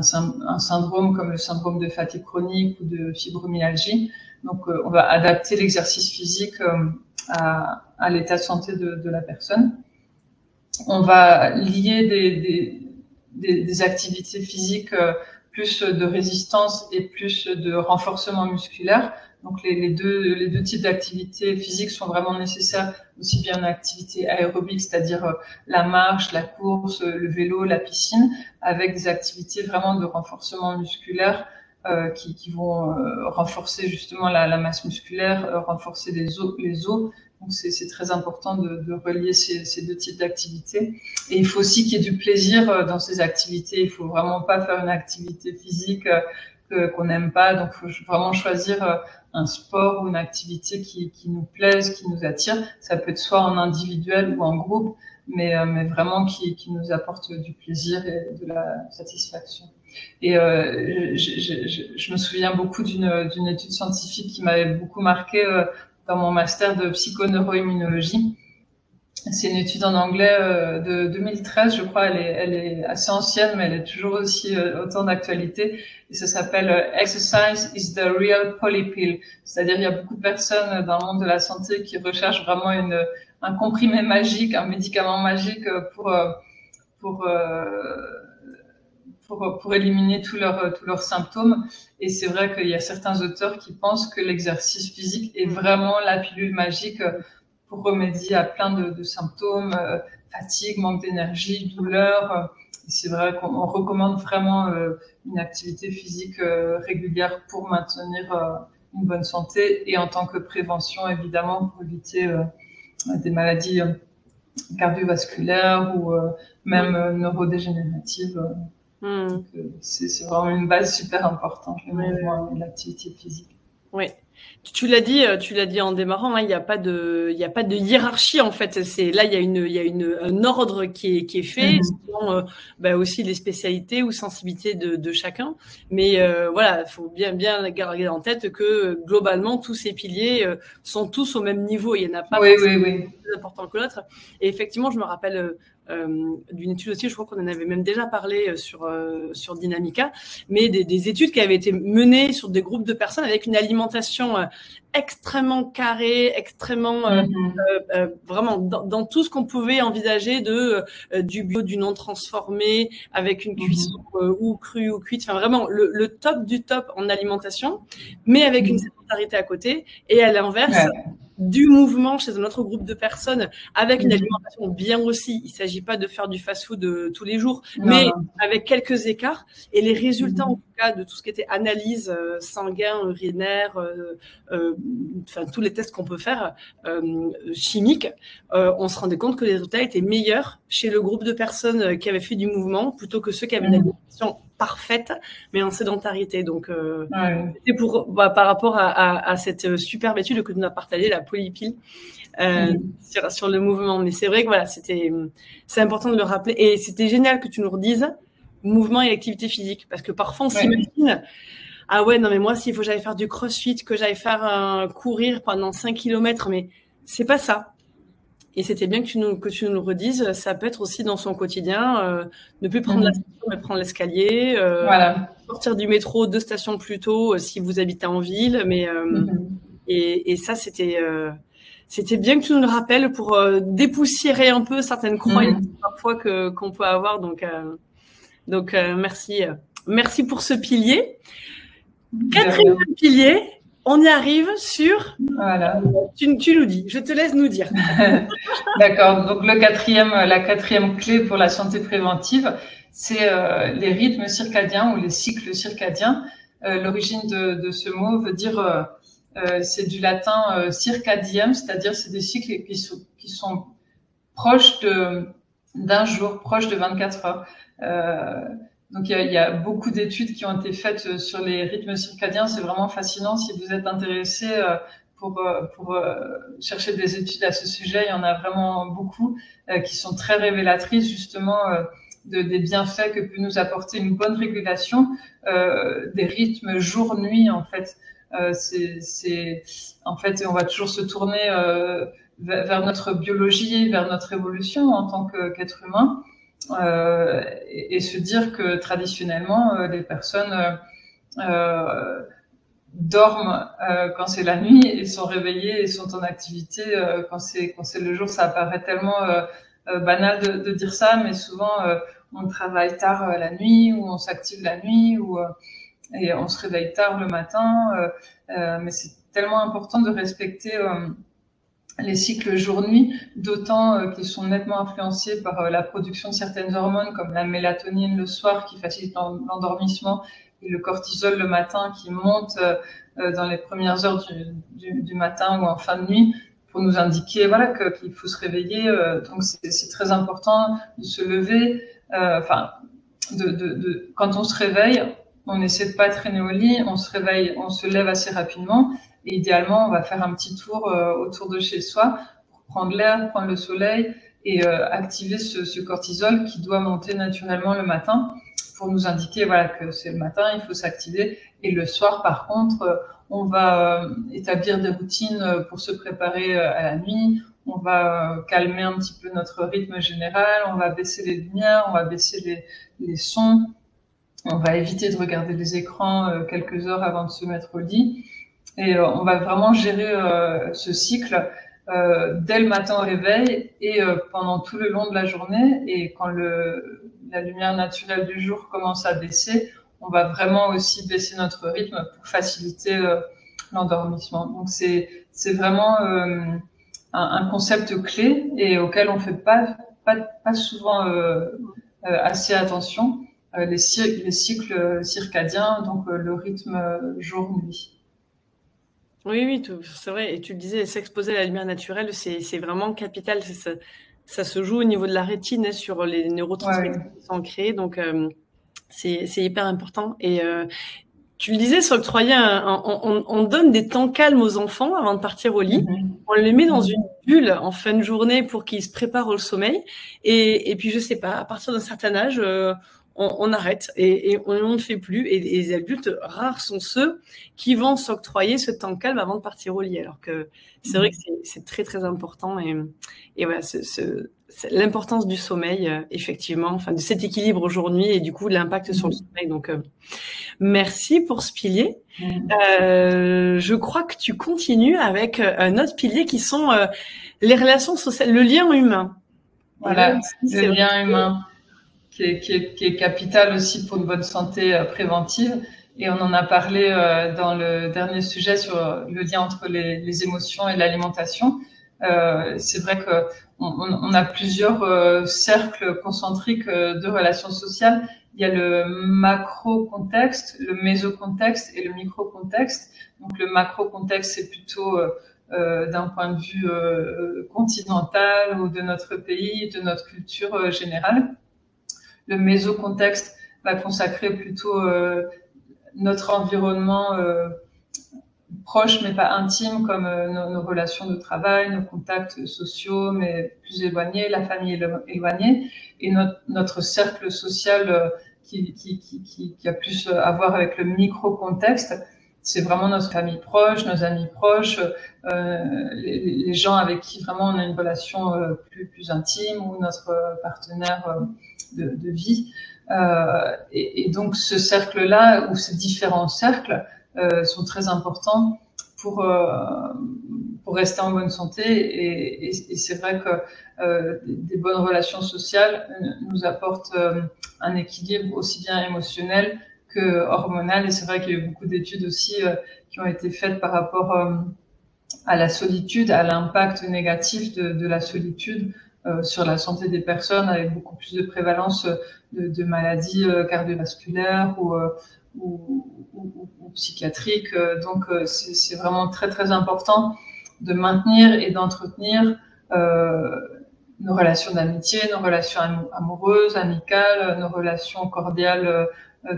[SPEAKER 2] syndrome comme le syndrome de fatigue chronique ou de fibromyalgie. Donc, on va adapter l'exercice physique à l'état de santé de la personne. On va lier des activités physiques plus de résistance et plus de renforcement musculaire. Donc les deux types d'activités physiques sont vraiment nécessaires, aussi bien une activité aérobique, c'est-à-dire la marche, la course, le vélo, la piscine, avec des activités vraiment de renforcement musculaire qui vont renforcer justement la masse musculaire, renforcer les os. Donc c'est très important de relier ces deux types d'activités. Et il faut aussi qu'il y ait du plaisir dans ces activités. Il faut vraiment pas faire une activité physique qu'on n'aime pas. Donc il faut vraiment choisir un sport ou une activité qui nous plaise, qui nous attire. Ça peut être soit en individuel ou en groupe, mais vraiment qui nous apporte du plaisir et de la satisfaction. Et je me souviens beaucoup d'une étude scientifique qui m'avait beaucoup marqué dans mon master de psychoneuroimmunologie. C'est une étude en anglais de 2013, je crois. Elle est assez ancienne, mais elle est toujours aussi autant d'actualité. Et ça s'appelle Exercise is the real polypill. C'est-à-dire, il y a beaucoup de personnes dans le monde de la santé qui recherchent vraiment un comprimé magique, un médicament magique pour éliminer tous leurs symptômes. Et c'est vrai qu'il y a certains auteurs qui pensent que l'exercice physique est vraiment la pilule magique pour remédier à plein de symptômes, fatigue, manque d'énergie, douleur. C'est vrai qu'on recommande vraiment une activité physique régulière pour maintenir une bonne santé, et en tant que prévention, évidemment, pour éviter des maladies cardiovasculaires ou même neurodégénératives. Donc, c'est vraiment une base super importante, le mouvement et l'activité physique.
[SPEAKER 1] Oui. Tu l'as dit en démarrant, hein, il n'y a pas de hiérarchie en fait. Là, il y a un ordre qui est fait, selon aussi les spécialités ou sensibilités de chacun. Mais voilà, il faut bien garder en tête que globalement tous ces piliers sont tous au même niveau. Il n'y en a pas important que l'autre. Et effectivement, je me rappelle d'une étude aussi, je crois qu'on en avait même déjà parlé sur Dynamica, mais des études qui avaient été menées sur des groupes de personnes avec une alimentation extrêmement carrée, extrêmement vraiment dans tout ce qu'on pouvait envisager du bio, du non transformé, avec une cuisson ou crue ou cuite, enfin vraiment le top du top en alimentation, mais avec une sédentarité à côté, et à l'inverse, du mouvement chez un autre groupe de personnes avec une alimentation bien aussi. Il ne s'agit pas de faire du fast-food tous les jours, mais avec quelques écarts. Et les résultats, en tout cas, de tout ce qui était analyse sanguin, urinaire, enfin tous les tests qu'on peut faire chimiques, on se rendait compte que les résultats étaient meilleurs chez le groupe de personnes qui avaient fait du mouvement plutôt que ceux qui avaient une alimentation parfaite, mais en sédentarité. Donc, c'était par rapport à cette superbe étude que tu nous as partagée, la Polypile, sur le mouvement. Mais c'est vrai que voilà, c'est important de le rappeler. Et c'était génial que tu nous redises mouvement et activité physique, parce que parfois on s'imagine, ah ouais, non mais moi, s'il faut que j'aille faire du crossfit, que j'aille faire courir pendant 5 kilomètres, mais c'est pas ça. Et c'était bien que tu nous le redises. Ça peut être aussi dans son quotidien, ne plus prendre l'ascenseur, mais prendre l'escalier, sortir du métro 2 stations plus tôt si vous habitez en ville. Mais et ça, c'était bien que tu nous le rappelles pour dépoussiérer un peu certaines croyances parfois qu'on peut avoir. Donc merci pour ce pilier. Quatrième pilier. On y arrive sur…
[SPEAKER 2] Voilà.
[SPEAKER 1] Tu nous dis, je te laisse nous dire.
[SPEAKER 2] D'accord. Donc, la quatrième clé pour la santé préventive, c'est les rythmes circadiens ou les cycles circadiens. L'origine de ce mot veut dire, c'est du latin circadium, c'est-à-dire c'est des cycles qui sont proches d'un jour, proches de 24 heures. Donc, il y a beaucoup d'études qui ont été faites sur les rythmes circadiens. C'est vraiment fascinant. Si vous êtes intéressé pour chercher des études à ce sujet, il y en a vraiment beaucoup qui sont très révélatrices justement des bienfaits que peut nous apporter une bonne régulation des rythmes jour-nuit en fait. En fait, on va toujours se tourner vers notre biologie, vers notre évolution en tant qu'être humain. Et se dire que traditionnellement les personnes dorment quand c'est la nuit et sont réveillées et sont en activité quand c'est le jour. Ça apparaît tellement banal de dire ça, mais souvent on travaille tard la nuit ou on s'active la nuit et on se réveille tard le matin, mais c'est tellement important de respecter les cycles jour-nuit, d'autant qu'ils sont nettement influencés par la production de certaines hormones comme la mélatonine le soir qui facilite l'endormissement et le cortisol le matin qui monte dans les premières heures du matin ou en fin de nuit pour nous indiquer qu'il faut se réveiller. Donc c'est très important de se lever. Quand on se réveille, on essaie de pas traîner au lit, on se lève assez rapidement. Et idéalement, on va faire un petit tour autour de chez soi pour prendre l'air, prendre le soleil et activer ce cortisol qui doit monter naturellement le matin pour nous indiquer que c'est le matin, il faut s'activer. Et le soir, par contre, on va établir des routines pour se préparer à la nuit. On va calmer un petit peu notre rythme général. On va baisser les lumières, on va baisser les sons. On va éviter de regarder les écrans quelques heures avant de se mettre au lit. Et on va vraiment gérer ce cycle dès le matin au réveil et pendant tout le long de la journée. Et quand la lumière naturelle du jour commence à baisser, on va vraiment aussi baisser notre rythme pour faciliter l'endormissement. Donc c'est vraiment un concept clé et auquel on fait pas souvent assez attention. Les cycles circadiens, donc le rythme jour-nuit.
[SPEAKER 1] Oui, c'est vrai. Et tu le disais, s'exposer à la lumière naturelle, c'est vraiment capital. Ça se joue au niveau de la rétine sur les neurotransmetteurs qui sont créés. Donc, c'est hyper important. Et tu le disais, s'octroyer on donne des temps calmes aux enfants avant de partir au lit. On les met dans une bulle en fin de journée pour qu'ils se préparent au sommeil. Et puis, je sais pas, à partir d'un certain âge, on arrête et on ne fait plus. Et les adultes, rares sont ceux qui vont s'octroyer ce temps calme avant de partir au lit. Alors que c'est vrai que c'est très, très important. Et voilà, c'est l'importance du sommeil, effectivement, enfin, de cet équilibre aujourd'hui et du coup, de l'impact sur le sommeil. Donc, merci pour ce pilier. Je crois que tu continues avec un autre pilier qui sont les relations sociales, le lien humain.
[SPEAKER 2] Voilà, le lien humain qui est capital aussi pour une bonne santé préventive. Et on en a parlé dans le dernier sujet sur le lien entre les émotions et l'alimentation. C'est vrai que on a plusieurs cercles concentriques de relations sociales. Il y a le macro-contexte, le méso-contexte et le micro-contexte. Donc le macro-contexte, c'est plutôt d'un point de vue continental ou de notre pays, de notre culture générale. Le méso-contexte va consacrer plutôt notre environnement proche mais pas intime, comme nos relations de travail, nos contacts sociaux mais plus éloignés, la famille éloignée, et notre cercle social qui a plus à voir avec le micro-contexte. C'est vraiment notre famille proche, nos amis proches, les gens avec qui vraiment on a une relation plus intime, ou notre partenaire de vie. Et donc ce cercle-là, ou ces différents cercles, sont très importants pour rester en bonne santé. Et c'est vrai que des bonnes relations sociales nous apportent un équilibre aussi bien émotionnel que hormonal. Et c'est vrai qu'il y a eu beaucoup d'études aussi qui ont été faites par rapport à la solitude, à l'impact négatif de la solitude sur la santé des personnes, avec beaucoup plus de prévalence de maladies cardiovasculaires ou psychiatriques. Donc c'est vraiment très très important de maintenir et d'entretenir nos relations d'amitié, nos relations amoureuses, amicales, nos relations cordiales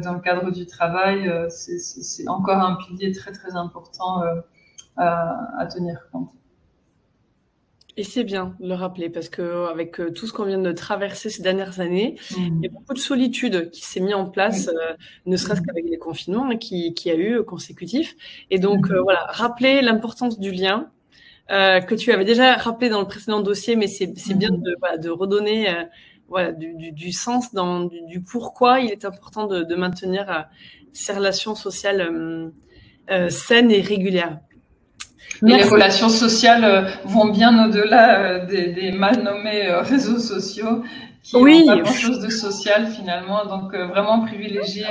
[SPEAKER 2] dans le cadre du travail. C'est encore un pilier très très important à tenir compte.
[SPEAKER 1] Et c'est bien de le rappeler, parce que avec tout ce qu'on vient de traverser ces dernières années, il y a beaucoup de solitude qui s'est mis en place, ne serait-ce qu'avec les confinements qui a eu consécutifs. Et donc voilà, rappeler l'importance du lien que tu avais déjà rappelé dans le précédent dossier, mais c'est bien de redonner voilà du sens du pourquoi il est important de maintenir ces relations sociales saines et régulières.
[SPEAKER 2] Et les relations sociales vont bien au-delà des mal nommés réseaux sociaux qui n'ont pas grand-chose de social finalement. Donc vraiment privilégier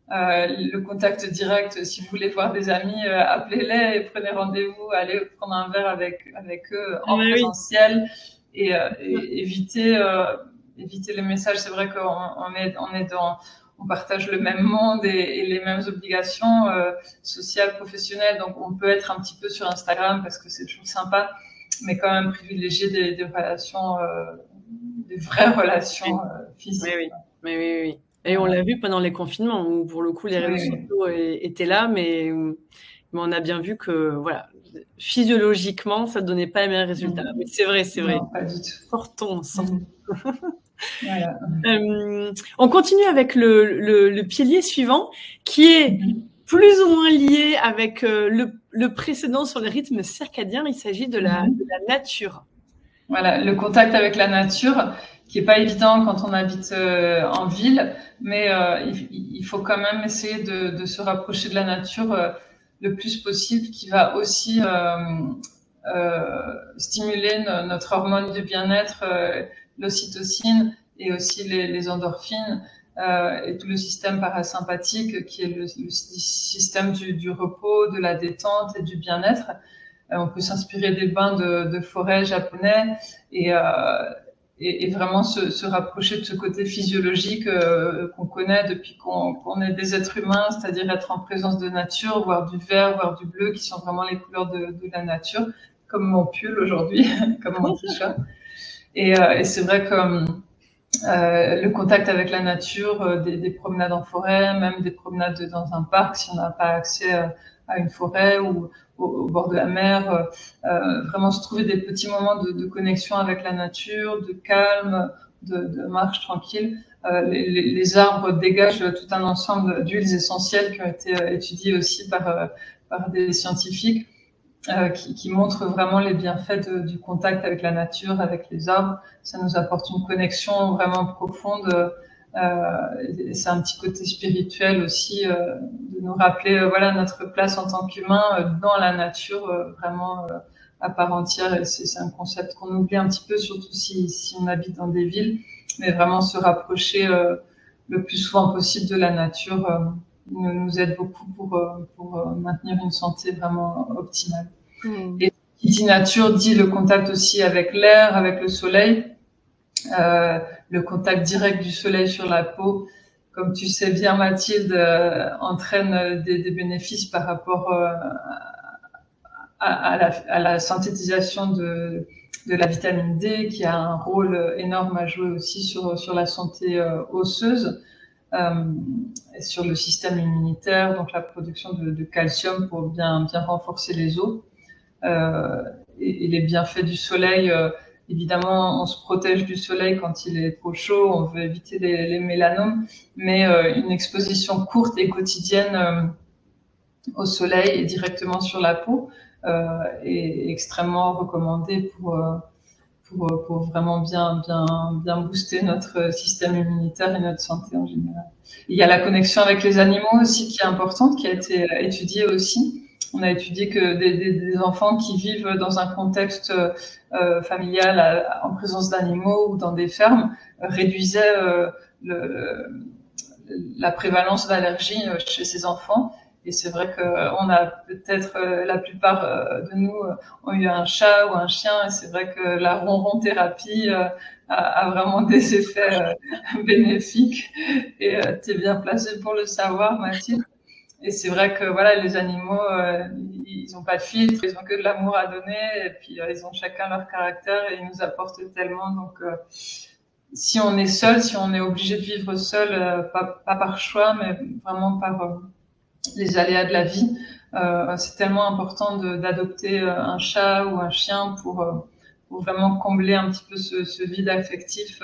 [SPEAKER 2] le contact direct. Si vous voulez voir des amis, appelez-les et prenez rendez-vous, allez prendre un verre avec eux en présentiel et éviter les messages. C'est vrai on partage le même monde et les mêmes obligations sociales, professionnelles. Donc, on peut être un petit peu sur Instagram parce que c'est toujours sympa, mais quand même privilégier des relations, des vraies relations physiques.
[SPEAKER 1] Oui. Et on l'a vu pendant les confinements où, pour le coup, les réseaux sociaux étaient là, mais on a bien vu que, voilà, physiologiquement, ça ne donnait pas les mêmes résultats. Mais c'est vrai.
[SPEAKER 2] Non, pas du tout.
[SPEAKER 1] Sortons. Voilà. On continue avec le pilier suivant, qui est plus ou moins lié avec le précédent sur les rythmes circadiens. Il s'agit de la nature.
[SPEAKER 2] Voilà, le contact avec la nature, qui est pas évident quand on habite en ville, mais il faut quand même essayer de se rapprocher de la nature le plus possible, qui va aussi stimuler notre hormone de bien-être, l'ocytocine, et aussi les endorphines et tout le système parasympathique qui est le système du repos, de la détente et du bien-être. On peut s'inspirer des bains de forêt japonais et vraiment se rapprocher de ce côté physiologique qu'on connaît depuis qu'on est des êtres humains, c'est-à-dire être en présence de nature, voir du vert, voir du bleu, qui sont vraiment les couleurs de la nature, comme mon pull aujourd'hui, comme mon t-shirt. Et c'est vrai que le contact avec la nature, des promenades en forêt, même des promenades dans un parc si on n'a pas accès à une forêt, ou au bord de la mer, vraiment se trouver des petits moments de connexion avec la nature, de calme, de marche tranquille. Les arbres dégagent tout un ensemble d'huiles essentielles qui ont été étudiées aussi par des scientifiques qui montrent vraiment les bienfaits du contact avec la nature, avec les arbres. Ça nous apporte une connexion vraiment profonde. C'est un petit côté spirituel aussi de nous rappeler voilà notre place en tant qu'humain dans la nature vraiment à part entière. Et c'est un concept qu'on oublie un petit peu, surtout si on habite dans des villes, mais vraiment se rapprocher le plus souvent possible de la nature nous aide beaucoup pour maintenir une santé vraiment optimale. Et qui dit nature dit le contact aussi avec l'air, avec le soleil. Le contact direct du soleil sur la peau, comme tu sais bien Mathilde, entraîne des bénéfices par rapport à la synthétisation de la vitamine D, qui a un rôle énorme à jouer aussi sur la santé osseuse, sur le système immunitaire, donc la production de calcium pour bien renforcer les os. Et les bienfaits du soleil, évidemment, on se protège du soleil quand il est trop chaud, on veut éviter les mélanomes, mais une exposition courte et quotidienne au soleil et directement sur la peau est extrêmement recommandée pour vraiment bien booster notre système immunitaire et notre santé en général. Il y a la connexion avec les animaux aussi qui est importante, qui a été étudiée aussi. On a étudié que des enfants qui vivent dans un contexte familial en présence d'animaux ou dans des fermes réduisaient la prévalence d'allergies chez ces enfants. Et c'est vrai qu'on a peut-être, la plupart de nous ont eu un chat ou un chien, et c'est vrai que la ronron-thérapie a vraiment des effets bénéfiques. Et tu es bien placée pour le savoir, Mathilde. Et c'est vrai que voilà, les animaux, ils n'ont pas de filtre, ils ont que de l'amour à donner, et puis ils ont chacun leur caractère et ils nous apportent tellement. Donc, si on est seul, si on est obligé de vivre seul, pas par choix, mais vraiment par les aléas de la vie, c'est tellement important d'adopter un chat ou un chien pour vraiment combler un petit peu ce vide affectif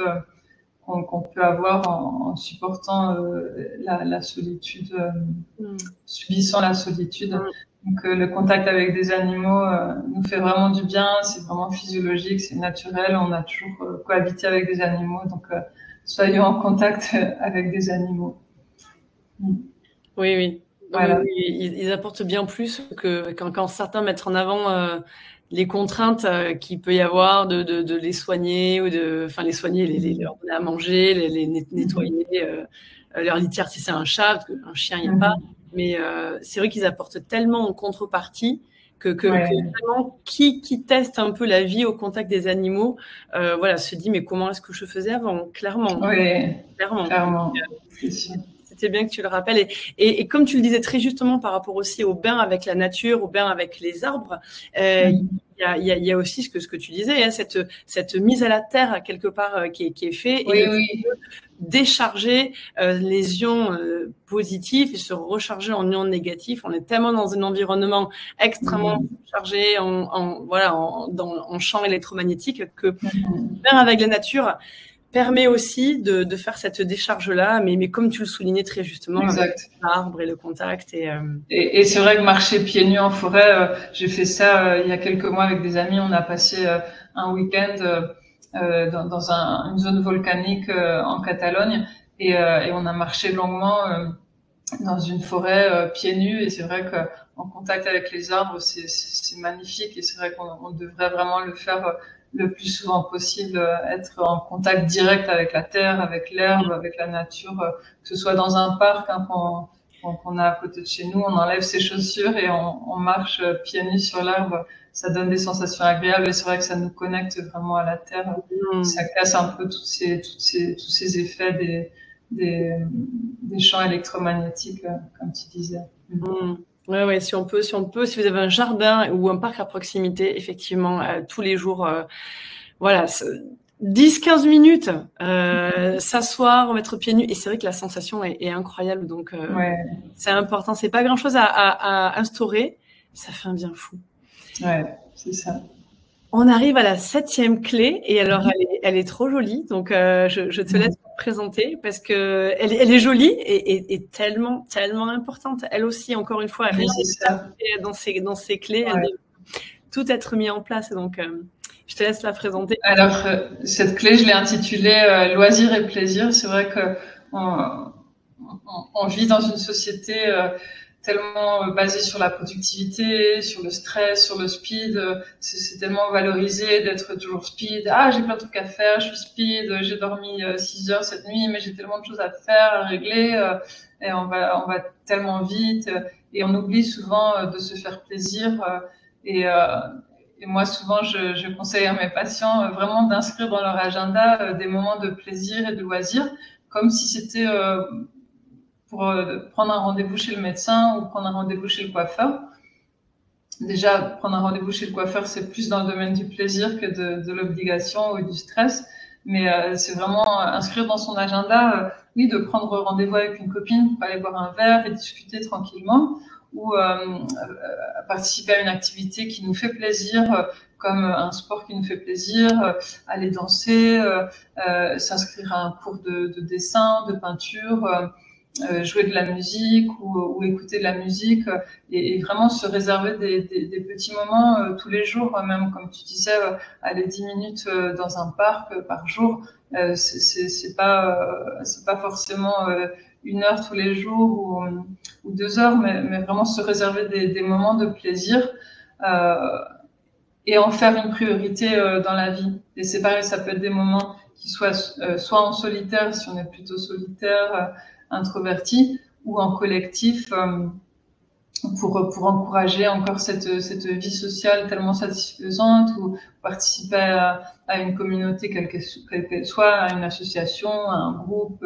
[SPEAKER 2] qu'on peut avoir en supportant la solitude, subissant la solitude. Donc le contact avec des animaux nous fait vraiment du bien, c'est vraiment physiologique, c'est naturel, on a toujours cohabité avec des animaux, donc soyons en contact avec des animaux.
[SPEAKER 1] Oui. Voilà. Oui, ils apportent bien plus que quand certains mettent en avant les contraintes qu'il peut y avoir de les soigner ou les soigner, leur donner à manger, les nettoyer leur litière si c'est un chat, parce qu'un chien il n'y a pas. Mais c'est vrai qu'ils apportent tellement en contrepartie que vraiment qui teste un peu la vie au contact des animaux, se dit mais comment est-ce que je faisais avant, clairement.
[SPEAKER 2] Oui, clairement.
[SPEAKER 1] C'est bien que tu le rappelles. Et comme tu le disais très justement par rapport aussi au bain avec la nature, au bain avec les arbres, il y a aussi ce que tu disais, hein, cette mise à la terre quelque part qui est fait et décharger les ions positifs et se recharger en ions négatifs. On est tellement dans un environnement extrêmement chargé en champs électromagnétiques que le bain avec la nature permet aussi de faire cette décharge-là, mais comme tu le soulignais très justement, avec l'arbre et le contact.
[SPEAKER 2] Et c'est vrai que marcher pieds nus en forêt, j'ai fait ça il y a quelques mois avec des amis. On a passé un week-end dans une zone volcanique en Catalogne et on a marché longuement dans une forêt pieds nus. Et c'est vrai qu'en contact avec les arbres, c'est magnifique. Et c'est vrai qu'on devrait vraiment le faire le plus souvent possible, être en contact direct avec la terre, avec l'herbe, avec la nature, que ce soit dans un parc qu'on a à côté de chez nous, on enlève ses chaussures et on marche pieds nus sur l'herbe. Ça donne des sensations agréables et c'est vrai que ça nous connecte vraiment à la terre. Ça casse un peu tous ces effets des champs électromagnétiques, comme tu disais.
[SPEAKER 1] Ouais, si vous avez un jardin ou un parc à proximité, effectivement, tous les jours, 10-15 minutes, s'asseoir, remettre pieds nus, et c'est vrai que la sensation est incroyable, donc c'est important. C'est pas grand-chose à instaurer, ça fait un bien fou.
[SPEAKER 2] Ouais, c'est ça.
[SPEAKER 1] On arrive à la 7e clé et alors elle est trop jolie, donc je te laisse me présenter parce que elle est jolie et tellement importante. Elle aussi, encore une fois, rien dans ces clés, elle doit tout être mis en place. Donc je te laisse la présenter.
[SPEAKER 2] Alors cette clé, je l'ai intitulée loisirs et plaisir. C'est vrai que on vit dans une société tellement basée sur la productivité, sur le stress, sur le speed. C'est tellement valorisé d'être toujours speed. Ah, j'ai plein de trucs à faire, je suis speed, j'ai dormi 6 heures cette nuit, mais j'ai tellement de choses à faire, à régler. Et on va tellement vite. Et on oublie souvent de se faire plaisir. Et moi, souvent, je conseille à mes patients vraiment d'inscrire dans leur agenda des moments de plaisir et de loisir, comme si c'était pour prendre un rendez-vous chez le médecin ou prendre un rendez-vous chez le coiffeur. Déjà, prendre un rendez-vous chez le coiffeur, c'est plus dans le domaine du plaisir que de l'obligation ou du stress. Mais c'est vraiment inscrire dans son agenda, oui, de prendre rendez-vous avec une copine pour aller boire un verre et discuter tranquillement, ou participer à une activité qui nous fait plaisir, comme un sport qui nous fait plaisir, aller danser, s'inscrire à un cours de dessin, de peinture, jouer de la musique ou écouter de la musique et vraiment se réserver des petits moments tous les jours, même comme tu disais, aller 10 minutes dans un parc par jour, c'est pas forcément 1 heure tous les jours ou 2 heures, mais vraiment se réserver des moments de plaisir et en faire une priorité dans la vie. Et c'est pareil, ça peut être des moments qui soient soit en solitaire, si on est plutôt solitaire, introverti, ou en collectif pour encourager encore cette vie sociale tellement satisfaisante, ou participer à une communauté quelle qu'elle soit, à une association, à un groupe,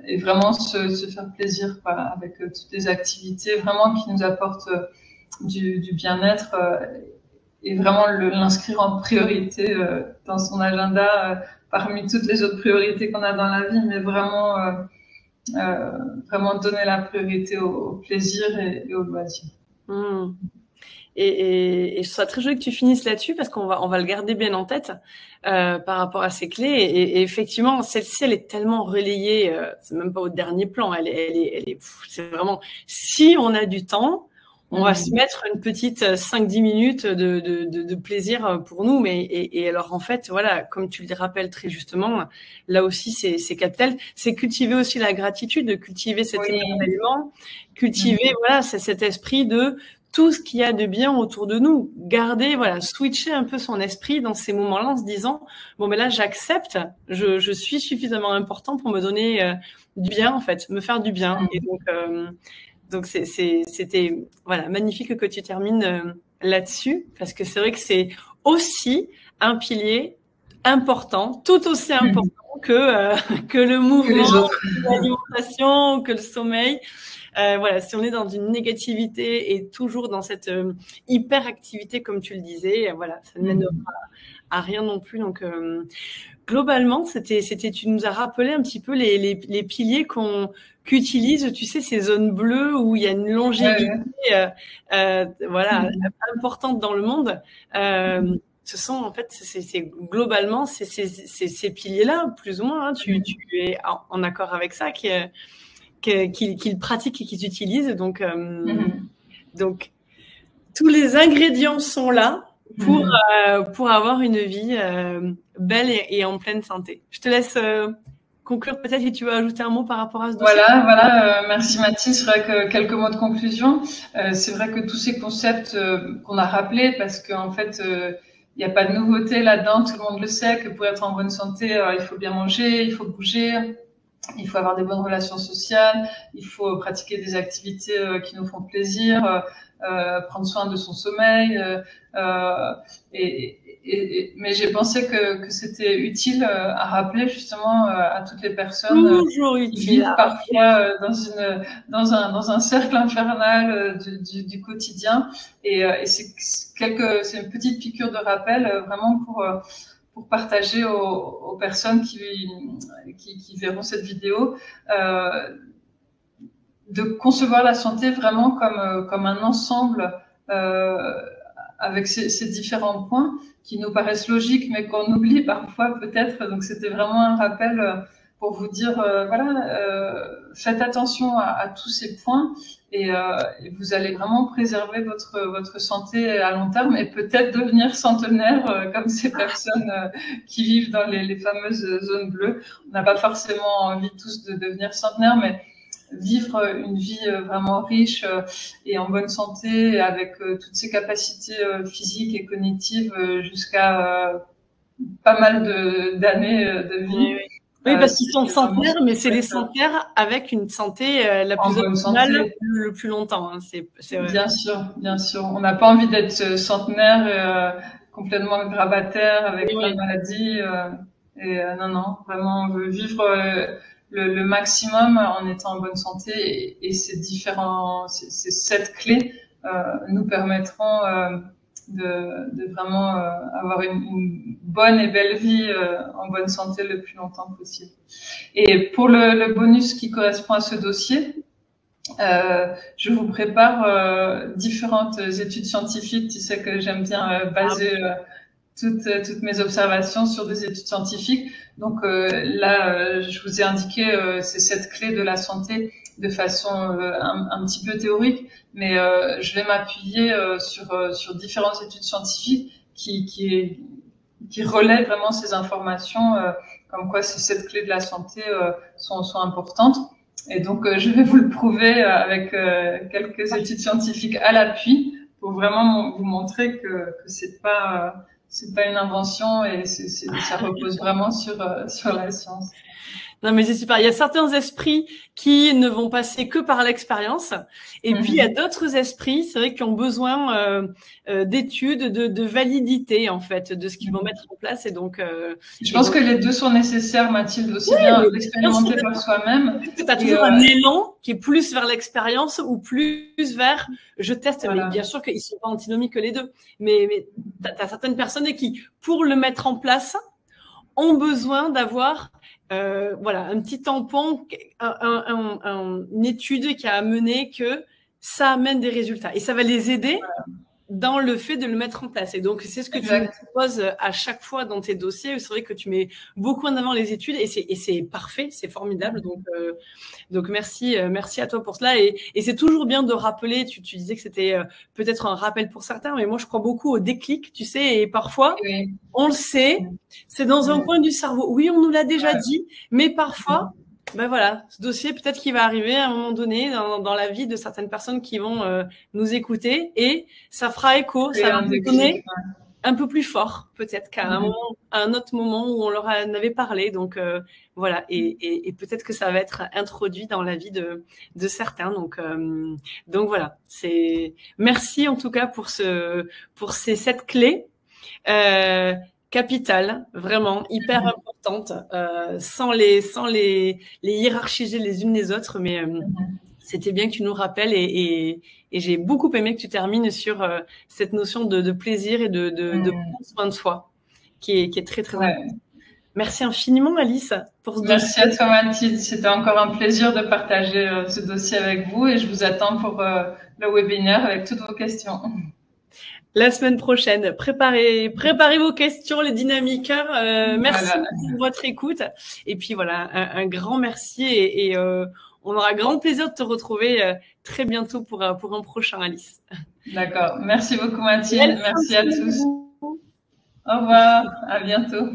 [SPEAKER 2] et vraiment se faire plaisir avec toutes les activités vraiment qui nous apportent du bien-être, et vraiment l'inscrire en priorité dans son agenda parmi toutes les autres priorités qu'on a dans la vie, mais vraiment donner la priorité au plaisir et au loisir.
[SPEAKER 1] Mmh. Et je trouve ça très joli que tu finisses là-dessus parce qu'on va le garder bien en tête par rapport à ces clés. Et effectivement, celle-ci, elle est tellement relayée, c'est même pas au dernier plan. C'est vraiment, si on a du temps, on va se mettre une petite 5-10 minutes de plaisir pour nous. Et alors, en fait, voilà, comme tu le rappelles très justement, là aussi, c'est capital. C'est cultiver aussi la gratitude, cultiver cet émerveillement, cultiver, voilà, c'est cet esprit de tout ce qu'il y a de bien autour de nous. Garder, voilà, switcher un peu son esprit dans ces moments-là en se disant, bon, mais là, j'accepte, je suis suffisamment important pour me donner du bien, en fait, me faire du bien. Et donc c'était voilà magnifique que tu termines là-dessus parce que c'est vrai que c'est aussi un pilier important, tout aussi important que le mouvement, que l'alimentation, que le sommeil. Voilà, si on est dans une négativité et toujours dans cette hyperactivité comme tu le disais, voilà, ça ne mènera à rien non plus. Donc globalement, tu nous as rappelé un petit peu les piliers qu'utilisent, tu sais, ces zones bleues où il y a une longévité, voilà, importante dans le monde. Ce sont en fait, c'est globalement ces piliers-là, plus ou moins. Hein, tu es en accord avec ça, qu'ils pratiquent et qu'ils utilisent. Donc, tous les ingrédients sont là pour avoir une vie belle et en pleine santé. Je te laisse conclure peut-être si tu veux ajouter un mot par rapport à ce dossier.
[SPEAKER 2] Voilà. Merci Mathilde. C'est vrai que quelques mots de conclusion. C'est vrai que tous ces concepts qu'on a rappelés, parce qu'en fait, il n'y a pas de nouveauté là-dedans. Tout le monde le sait que pour être en bonne santé, il faut bien manger, il faut bouger. Il faut avoir des bonnes relations sociales, il faut pratiquer des activités qui nous font plaisir, prendre soin de son sommeil. Mais j'ai pensé que c'était utile à rappeler justement à toutes les personnes qui vivent parfois dans un cercle infernal du quotidien. Et c'est une petite piqûre de rappel vraiment pour partager aux personnes qui verront cette vidéo, de concevoir la santé vraiment comme un ensemble avec ces différents points qui nous paraissent logiques, mais qu'on oublie parfois peut-être. Donc c'était vraiment un rappel pour vous dire, faites attention à tous ces points et vous allez vraiment préserver votre santé à long terme et peut-être devenir centenaire comme ces personnes qui vivent dans les fameuses zones bleues. On n'a pas forcément envie tous de devenir centenaire, mais vivre une vie vraiment riche et en bonne santé avec toutes ses capacités physiques et cognitives jusqu'à pas mal d'années de vie.
[SPEAKER 1] Oui, parce qu'ils sont centenaires, mais c'est les centenaires avec une santé la plus optimale le plus longtemps. Hein.
[SPEAKER 2] Bien sûr, bien sûr. On n'a pas envie d'être centenaire complètement grabataire avec plein de maladies. Non, vraiment, on veut vivre le maximum en étant en bonne santé et ces 7 clés nous permettront de vraiment avoir une bonne et belle vie en bonne santé le plus longtemps possible. Et pour le bonus qui correspond à ce dossier, je vous prépare différentes études scientifiques. Tu sais que j'aime bien baser toutes mes observations sur des études scientifiques. Donc là, je vous ai indiqué ces 7 clés de la santé de façon un petit peu théorique, mais je vais m'appuyer sur différentes études scientifiques qui relaient vraiment ces informations, comme quoi ces 7 clés de la santé sont importantes. Et donc je vais vous le prouver avec quelques études scientifiques à l'appui pour vraiment vous montrer que c'est pas une invention et ça repose vraiment sur la science.
[SPEAKER 1] Non, mais c'est super. Il y a certains esprits qui ne vont passer que par l'expérience. Et puis, il y a d'autres esprits, c'est vrai, qui ont besoin d'études, de validité, en fait, de ce qu'ils vont mettre en place. Et donc,
[SPEAKER 2] je pense que les deux sont nécessaires, Mathilde, aussi bien l'expérimenter par soi-même.
[SPEAKER 1] Tu as toujours un élan qui est plus vers l'expérience ou plus vers je teste. Voilà. Mais bien sûr qu'ils ne sont pas antinomiques que les deux. Mais tu as certaines personnes qui, pour le mettre en place, ont besoin d'avoir un petit tampon, une étude qui a amené que ça amène des résultats. Et ça va les aider dans le fait de le mettre en place. Et donc, c'est ce que tu nous proposes à chaque fois dans tes dossiers. C'est vrai que tu mets beaucoup en avant les études et c'est parfait, c'est formidable. Donc merci à toi pour cela. Et c'est toujours bien de rappeler, tu disais que c'était peut-être un rappel pour certains, mais moi, je crois beaucoup au déclic, tu sais, et parfois, on le sait, c'est dans un coin du cerveau. Oui, on nous l'a déjà dit, mais parfois, ben voilà, ce dossier, peut-être qu'il va arriver à un moment donné dans la vie de certaines personnes qui vont nous écouter et ça fera écho, ça va nous donner un peu plus fort, peut-être qu'à un autre moment où on leur en avait parlé. Donc voilà, et peut-être que ça va être introduit dans la vie de certains. Donc voilà, merci en tout cas pour ces 7 clés. Capitale, vraiment hyper importante, sans les hiérarchiser les unes les autres, mais c'était bien que tu nous rappelles et j'ai beaucoup aimé que tu termines sur cette notion de plaisir et de prendre soin de soi, qui est très très importante. Merci infiniment Alice pour ce
[SPEAKER 2] dossier. Merci à toi Mathilde, c'était encore un plaisir de partager ce dossier avec vous et je vous attends pour le webinaire avec toutes vos questions.
[SPEAKER 1] La semaine prochaine, préparez vos questions, les dynamiqueurs. Merci pour votre écoute. Et puis voilà, un grand merci et on aura grand plaisir de te retrouver très bientôt pour un prochain Alice.
[SPEAKER 2] D'accord. Merci beaucoup Mathilde. Merci à tous. Au revoir. À bientôt.